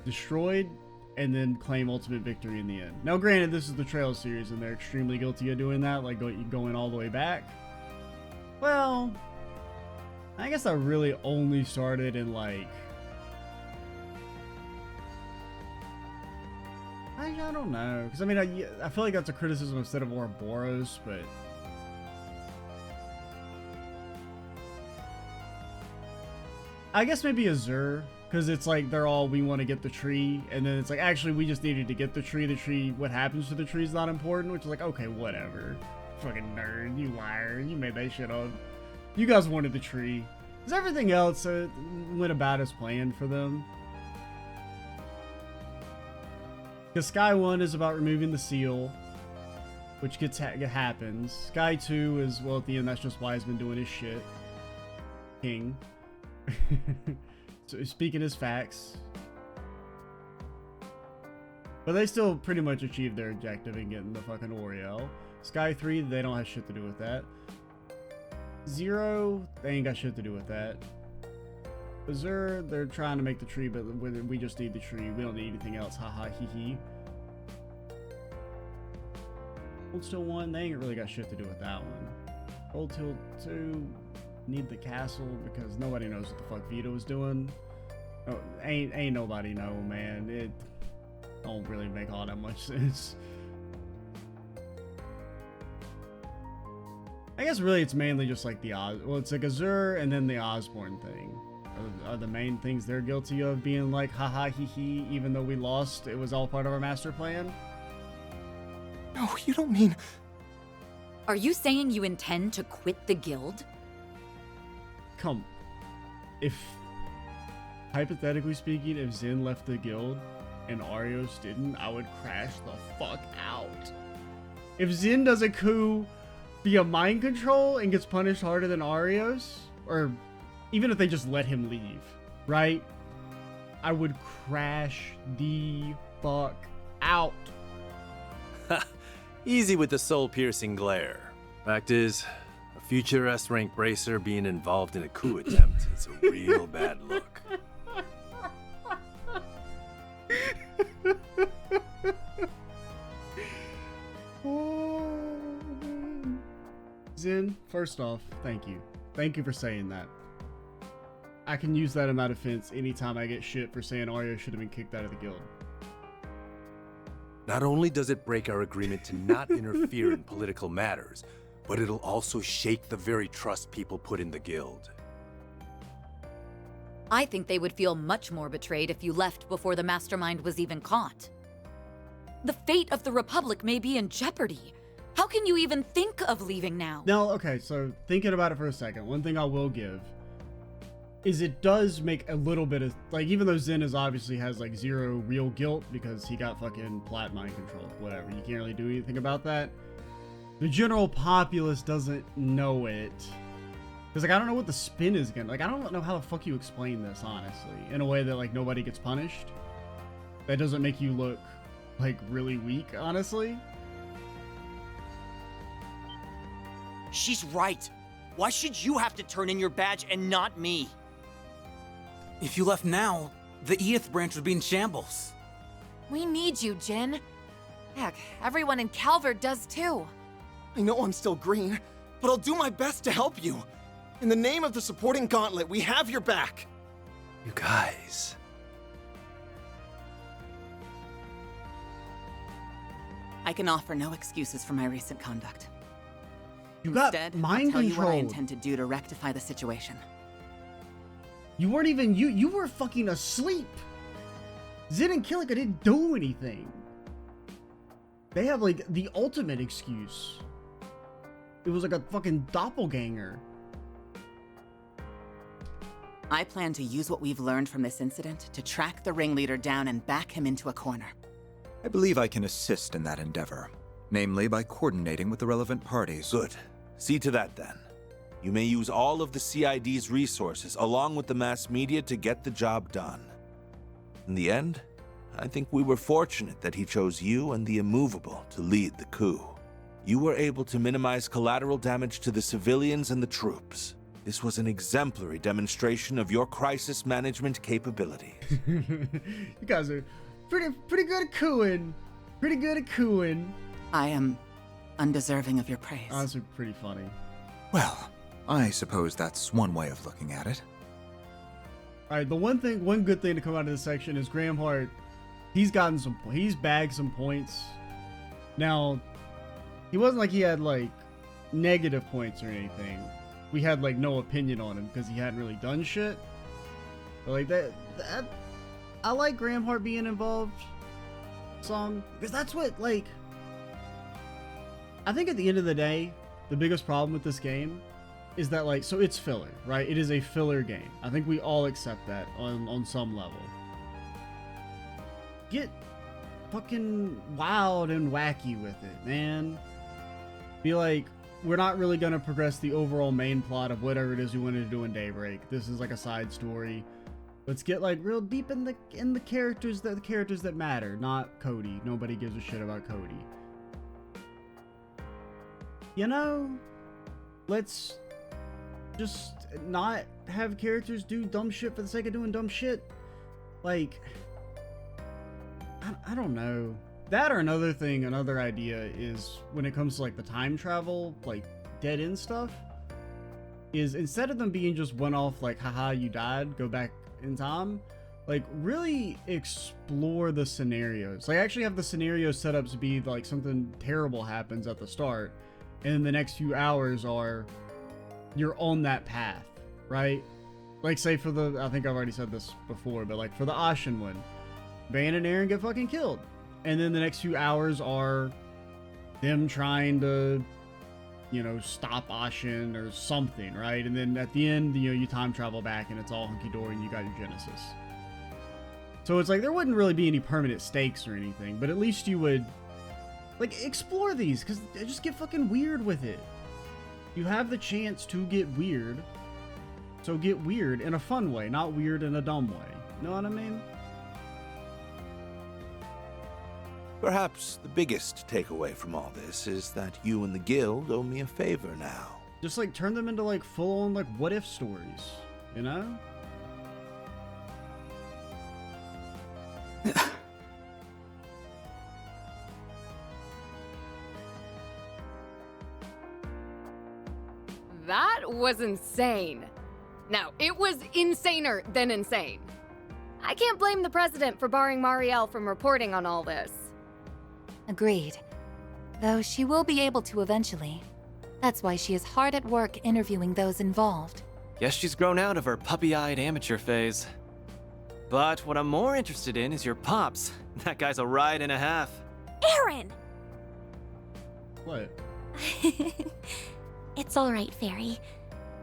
destroyed and then claim ultimate victory in the end. Now granted, this is the Trail series and they're extremely guilty of doing that, like going all the way back. Well, I guess I really only started in like, I don't know, because I mean, I feel like that's a criticism instead of Ouroboros, but I guess maybe Azur, because it's like they're all, we want to get the tree, and then it's like, actually, we just needed to get the tree, what happens to the tree is not important, which is like, okay, whatever. Fucking nerd, you liar, you made that shit up. You guys wanted the tree. Because everything else went about as planned for them. Because Sky 1 is about removing the seal, which happens. Sky 2 is, well, at the end, that's just why he's been doing his shit. King. So speaking his facts. But they still pretty much achieved their objective in getting the fucking Oreo. Sky 3, they don't have shit to do with that. 0, they ain't got shit to do with that. Azur, they're trying to make the tree, but we just need the tree. We don't need anything else. Haha, hee hee. Old Still 1, they ain't really got shit to do with that one. Old Till 2, need the castle because nobody knows what the fuck Vito is doing. Oh, ain't nobody know, man. It don't really make all that much sense. I guess really it's mainly just like it's like Azur and then the Osborne thing. Are the main things they're guilty of being like, haha, hee hee, even though we lost, it was all part of our master plan? No, you don't mean... Are you saying you intend to quit the guild? Come. If, hypothetically speaking, if Zin left the guild and Arios didn't, I would crash the fuck out. If Zin does a coup via mind control and gets punished harder than Arios, or even if they just let him leave, right? I would crash the fuck out. Easy with the soul-piercing glare. Fact is, a future S-rank bracer being involved in a coup attempt is a real bad look. Zin, first off, thank you. Thank you for saying that. I can use that in my defense anytime I get shit for saying Arya should have been kicked out of the guild. Not only does it break our agreement to not interfere in political matters, but it'll also shake the very trust people put in the guild. I think they would feel much more betrayed if you left before the mastermind was even caught. The fate of the Republic may be in jeopardy. How can you even think of leaving now? Now, okay, so thinking about it for a second, one thing I will give is it does make a little bit of, like, even though Zin is obviously has, like, zero real guilt because he got fucking plat mind controlled, whatever, you can't really do anything about that. The general populace doesn't know it. Because, like, I don't know what the spin is again. Like, I don't know how the fuck you explain this, honestly, in a way that, like, nobody gets punished. That doesn't make you look, like, really weak, honestly. She's right. Why should you have to turn in your badge and not me? If you left now, the Eoth branch would be in shambles. We need you, Jin. Heck, everyone in Calvert does too. I know I'm still green, but I'll do my best to help you. In the name of the supporting gauntlet, we have your back. You guys. I can offer no excuses for my recent conduct. You got Instead, mind I'll tell you what I controlled. intend to do to rectify the situation. You weren't even, you were fucking asleep. Zin and Kilika didn't do anything. They have, like, the ultimate excuse. It was like a fucking doppelganger. I plan to use what we've learned from this incident to track the ringleader down and back him into a corner. I believe I can assist in that endeavor, namely by coordinating with the relevant parties. Good. See to that, then. You may use all of the CID's resources, along with the mass media, to get the job done. In the end, I think we were fortunate that he chose you and the Immovable to lead the coup. You were able to minimize collateral damage to the civilians and the troops. This was an exemplary demonstration of your crisis management capabilities. You guys are pretty good at cooing. Pretty good at cooing. I am undeserving of your praise. Honestly, pretty funny. Well, I suppose that's one way of looking at it. Alright, one good thing to come out of this section is Graham Hart, he's bagged some points. Now, he wasn't like he had, like, negative points or anything. We had, like, no opinion on him because he hadn't really done shit. But, like, that I like Graham Hart being involved some, because that's what, like, I think at the end of the day, the biggest problem with this game is that, like, so it's filler, right? It is a filler game. I think we all accept that on some level. Get fucking wild and wacky with it, man. Be like, we're not really going to progress the overall main plot of whatever it is we wanted to do in Daybreak. This is like a side story. Let's get, like, real deep in the characters that matter, not Cody. Nobody gives a shit about Cody. You know, let's just not have characters do dumb shit for the sake of doing dumb shit. Like, I don't know. That or another idea is when it comes to, like, the time travel, like, dead end stuff, is instead of them being just one-off, like, haha, you died, go back in time, like, really explore the scenarios. Like, actually have the scenario set up to be, like, something terrible happens at the start, and then the next few hours are you're on that path, right? Like, say for I think I've already said this before, but, like, for the Ashen one, Van and Aaron get fucking killed. And then the next few hours are them trying to, you know, stop Ashen or something, right? And then at the end, you know, you time travel back and it's all hunky-dory and you got your Genesis. So it's like, there wouldn't really be any permanent stakes or anything, but at least you would, like, explore these, because just get fucking weird with it. You have the chance to get weird, so get weird in a fun way, not weird in a dumb way. You know what I mean? Perhaps the biggest takeaway from all this is that you and the guild owe me a favor now. Just, like, turn them into, like, full-on, like, what-if stories, you know? That was insane. No, it was insaner than insane. I can't blame the president for barring Marielle from reporting on all this. Agreed. Though she will be able to eventually. That's why she is hard at work interviewing those involved. Guess she's grown out of her puppy-eyed amateur phase. But what I'm more interested in is your pops. That guy's a ride and a half. Aaron! What? It's all right, Fairy.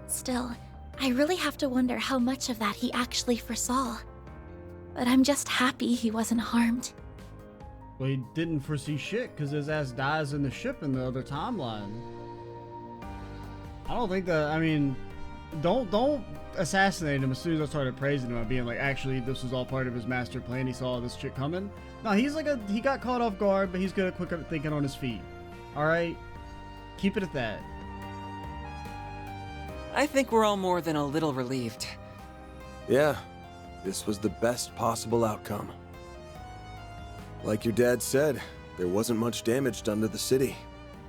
Still, I really have to wonder how much of that he actually foresaw. But I'm just happy he wasn't harmed. Well, he didn't foresee shit because his ass dies in the ship in the other timeline. I don't think that, I mean, don't assassinate him as soon as I started praising him and being like, actually, this was all part of his master plan. He saw this shit coming. No, he's like he got caught off guard, but he's good at quick thinking on his feet. All right? Keep it at that. I think we're all more than a little relieved. Yeah, this was the best possible outcome. Like your dad said, there wasn't much damage done to the city.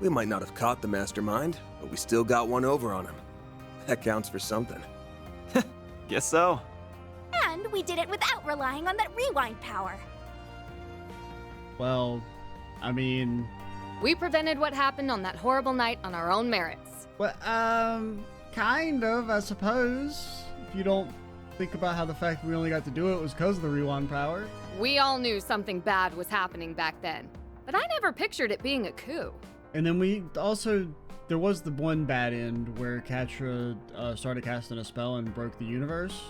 We might not have caught the mastermind, but we still got one over on him. That counts for something. Guess so. And we did it without relying on that rewind power. Well, I mean... We prevented what happened on that horrible night on our own merits. Well, kind of, I suppose. If you don't think about how the fact that we only got to do it was because of the rewind power. We all knew something bad was happening back then, but I never pictured it being a coup. And then we also, there was the one bad end where Catra started casting a spell and broke the universe.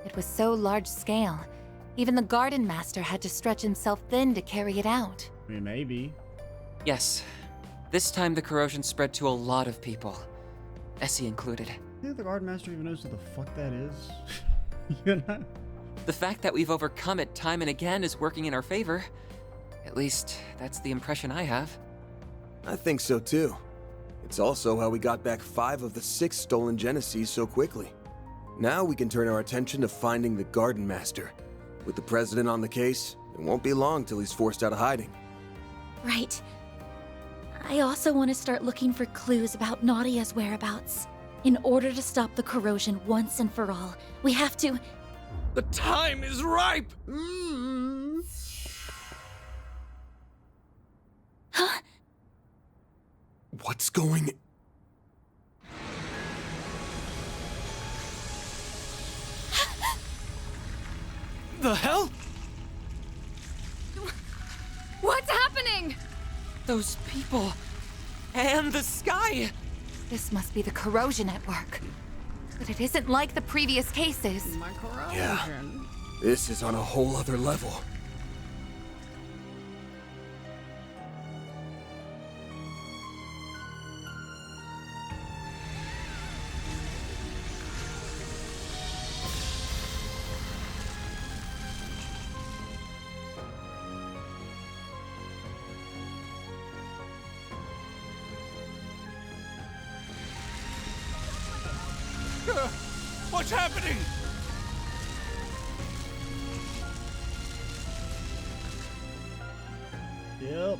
It was so large scale. Even the Garden Master had to stretch himself thin to carry it out. I mean, maybe. Yes. This time the corrosion spread to a lot of people. Essie included. I think the Garden Master even knows who the fuck that is. You know? The fact that we've overcome it time and again is working in our favor. At least, that's the impression I have. I think so too. It's also how we got back 5 of the 6 stolen Genesees so quickly. Now we can turn our attention to finding the Garden Master. With the President on the case, it won't be long till he's forced out of hiding. Right. I also want to start looking for clues about Nadia's whereabouts. In order to stop the corrosion once and for all, we have to... The time is ripe! Huh? What's going... The hell? What's happening? Those people. And the sky! This must be the corrosion at work. But it isn't like the previous cases. My corrosion. Yeah, this is on a whole other level. What's happening? Yep.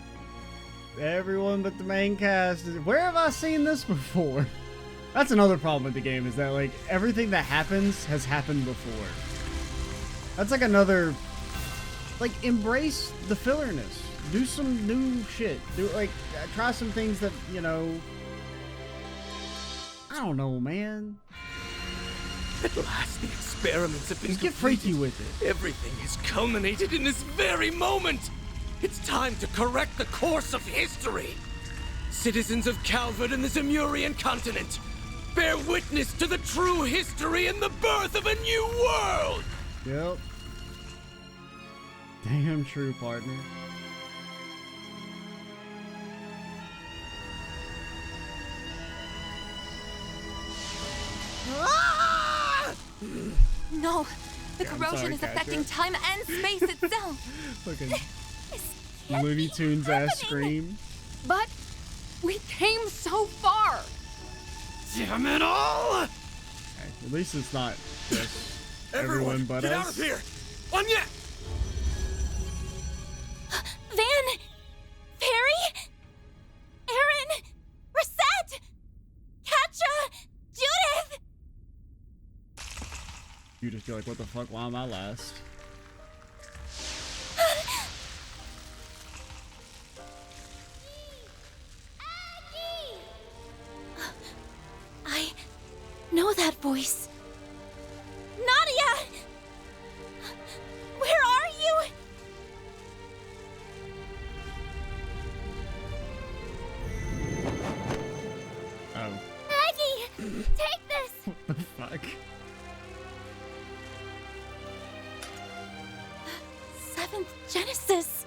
Everyone but the main cast. Where have I seen this before? That's another problem with the game, is that, like, everything that happens has happened before. That's like another... Like, embrace the fillerness. Do some new shit. Do, like, try some things that, you know... I don't know, man. At last, the experiments have been Just get freaky with it. Everything has culminated in this very moment. It's time to correct the course of history. Citizens of Calvert and the Zemurian continent, bear witness to the true history and the birth of a new world. Yep. Damn true, partner. No, the Yeah, I'm corrosion sorry, is Catra. affecting time and space itself. Fucking Looney Tunes ass scream. But we came so far. Damn it all! At least it's not just everyone but get us. out of here! On yet! Van! Fairy? Aaron? Reset! just be like, what the fuck, why am I last? I know that voice. Nadia! Where are you? Oh. Aggie! Take this! What the fuck? Seventh Genesis.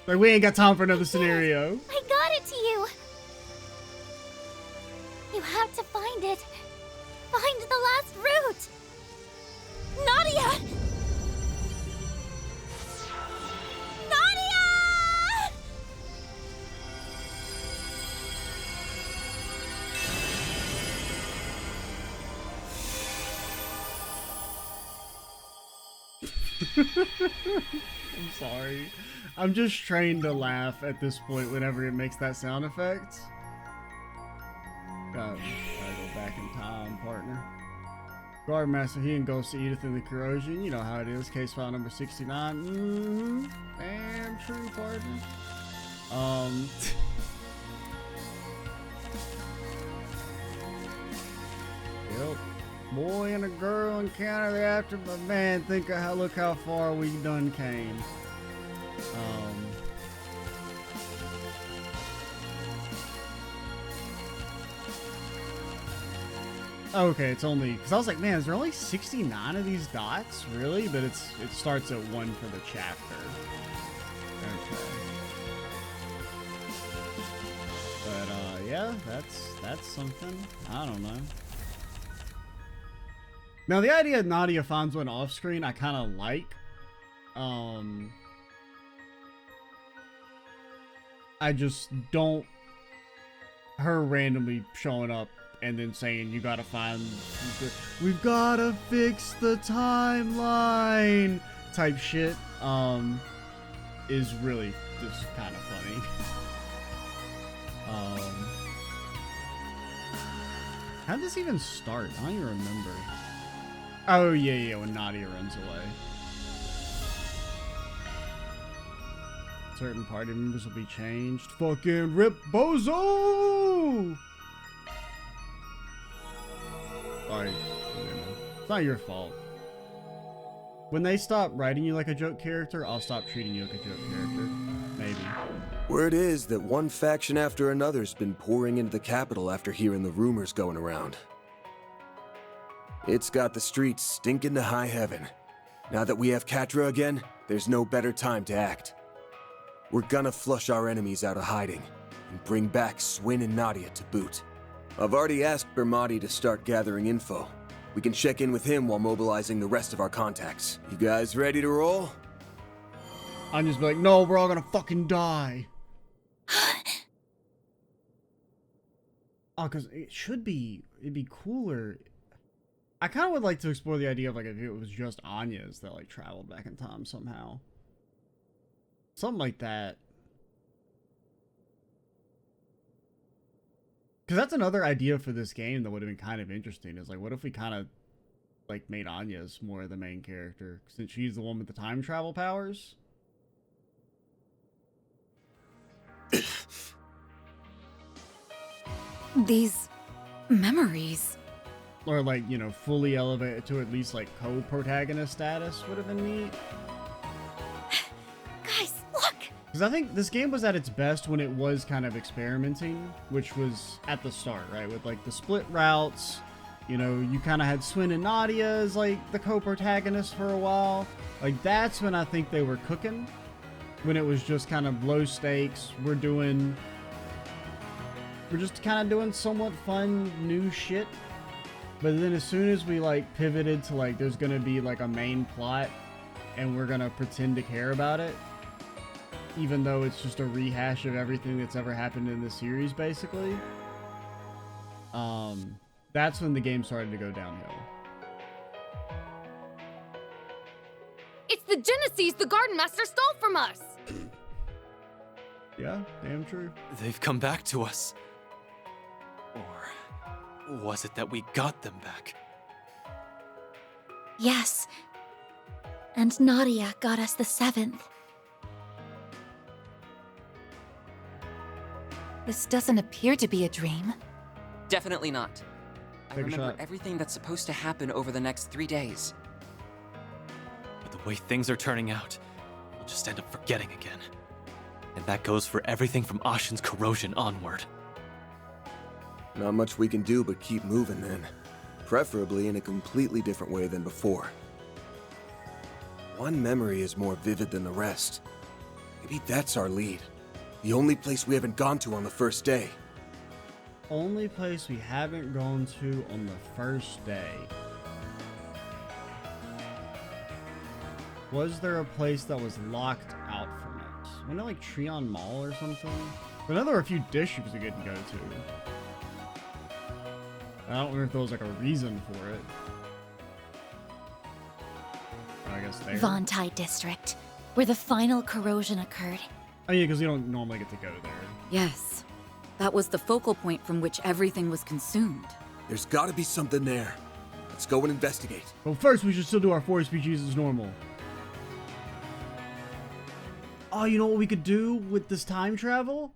Like, we ain't got time for another scenario. I got it to you. You have to find it. Find the last route. Nadia! Nadia! I'm sorry. I'm just trained to laugh at this point whenever it makes that sound effect. Gotta go back in time, partner. Guardmaster, he engulfs Edith in the corrosion. You know how it is. Case file number 69. Mm-hmm. Damn true, partner. Yep. Boy and a girl encounter the after, but man, look how far we done came. Okay, it's only because I was like, man, is there only 69 of these dots, really? But it starts at 1 for the chapter. Okay. But yeah, that's something. I don't know. Now the idea Nadia finds one off screen, I kind of like. I just don't her randomly showing up and then saying you gotta find, we've gotta fix the timeline type shit is really just kind of funny. How did this even start? I don't even remember. Oh yeah, when Nadia runs away. Certain party members will be changed. Fucking rip bozo! Sorry, it's not your fault. When they stop writing you like a joke character, I'll stop treating you like a joke character. Maybe. Word is that one faction after another's been pouring into the capital after hearing the rumors going around. It's got the streets stinking to high heaven. Now that we have Catra again, there's no better time to act. We're gonna flush our enemies out of hiding and bring back Swin and Nadia to boot. I've already asked Bermati to start gathering info. We can check in with him while mobilizing the rest of our contacts. You guys ready to roll? I'm just like, no, we're all gonna fucking die. Oh, because it'd be cooler. I kind of would like to explore the idea of like if it was just Anya's that like traveled back in time somehow. Something like that. Because that's another idea for this game that would have been kind of interesting. Is like, what if we kind of like made Anya's more the main character since she's the one with the time travel powers? These memories. Or like, you know, fully elevated to at least like co-protagonist status would have been neat. Guys, look! Because I think this game was at its best when it was kind of experimenting, which was at the start, right? With like the split routes, you know, you kind of had Swin and Nadia as like the co-protagonists for a while. Like that's when I think they were cooking. When it was just kind of low stakes. We're just kind of doing somewhat fun new shit. But then as soon as we like pivoted to like there's gonna be like a main plot and we're gonna pretend to care about it, even though it's just a rehash of everything that's ever happened in the series basically, that's when the game started to go downhill. It's the Genesis the Garden Master stole from us! Yeah, damn true. They've come back to us. Or was it that we got them back? Yes. And Nadia got us the 7th. This doesn't appear to be a dream. Definitely not. I Take a remember shot. everything that's supposed to happen over the next 3 days. But the way things are turning out, we'll just end up forgetting again. And that goes for everything from Ashen's corrosion onward. Not much we can do but keep moving then. Preferably in a completely different way than before. One memory is more vivid than the rest. Maybe that's our lead. The only place we haven't gone to on the first day. Only place we haven't gone to on the first day. Was there a place that was locked out from it? Wasn't it like Treon Mall or something? I know there were a few districts we couldn't go to. I don't know if there was like a reason for it. I guess there. Vontai District, where the final corrosion occurred. Oh yeah, because you don't normally get to go there. Yes. That was the focal point from which everything was consumed. There's gotta be something there. Let's go and investigate. Well, first we should still do our 4 species as normal. Oh, you know what we could do with this time travel?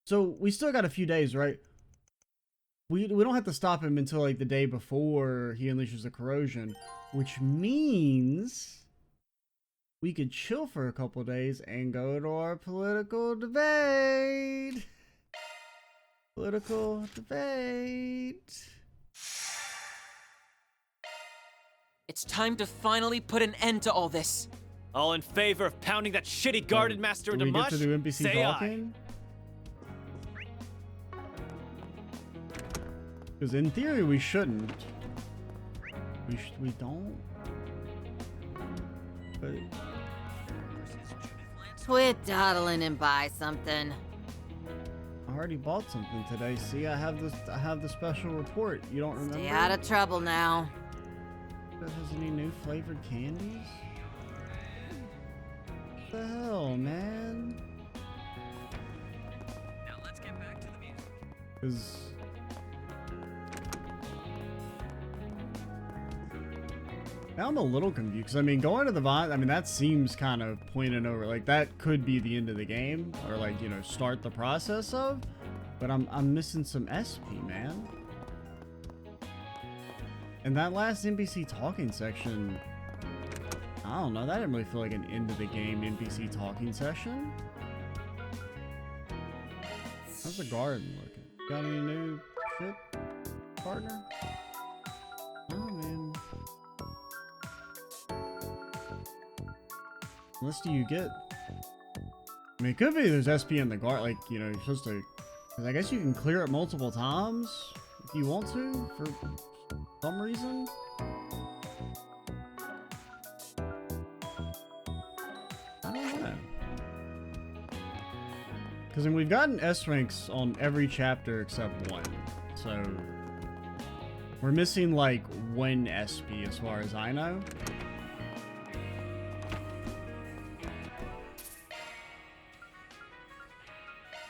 So we still got a few days, right? We don't have to stop him until like the day before he unleashes the corrosion, which means we could chill for a couple days and go to our political debate. Political debate. It's time to finally put an end to all this. All in favor of pounding that shitty garden master into Do we mush? get to do NPC Say aye. talking? Because in theory we shouldn't. We don't. But Quit dawdling and buy something. I already bought something today. See, I have the special report. You don't remember? Stay out of trouble now. That has any new flavored candies? What the hell, man? Now let's get back to the music. Because now I'm a little confused. 'Cause, I mean, going to the Vine, I mean, that seems kind of pointing over. Like, that could be the end of the game. Or, like, you know, start the process of. But I'm missing some SP, man. And that last NPC talking section, I don't know. That didn't really feel like an end of the game NPC talking session. How's the garden looking? Got any new shit, partner? Oh, man. What else do you get? I mean, it could be there's SP in the garden, like, you know, you're supposed to. Because I guess you can clear it multiple times if you want to, for some reason. I don't know. Because we've gotten S ranks on every chapter except one. So we're missing like one SP as far as I know.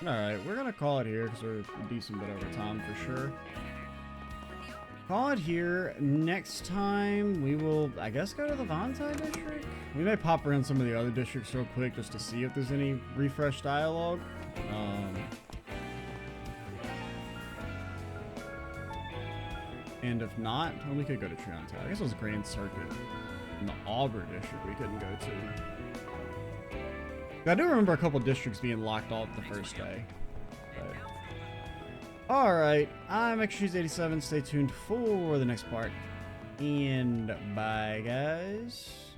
Alright, we're gonna call it here because we're a decent bit over time for sure. Call it here. Next time we will, I guess, go to the Vontai district. We may pop around some of the other districts real quick just to see if there's any refresh dialogue. And if not, well, we could go to Treon Tower. I guess it was Grand Circuit in the Auburn district we couldn't go to. I do remember a couple districts being locked off the first day. Alright, I'm XShoes87. Stay tuned for the next part. And bye, guys.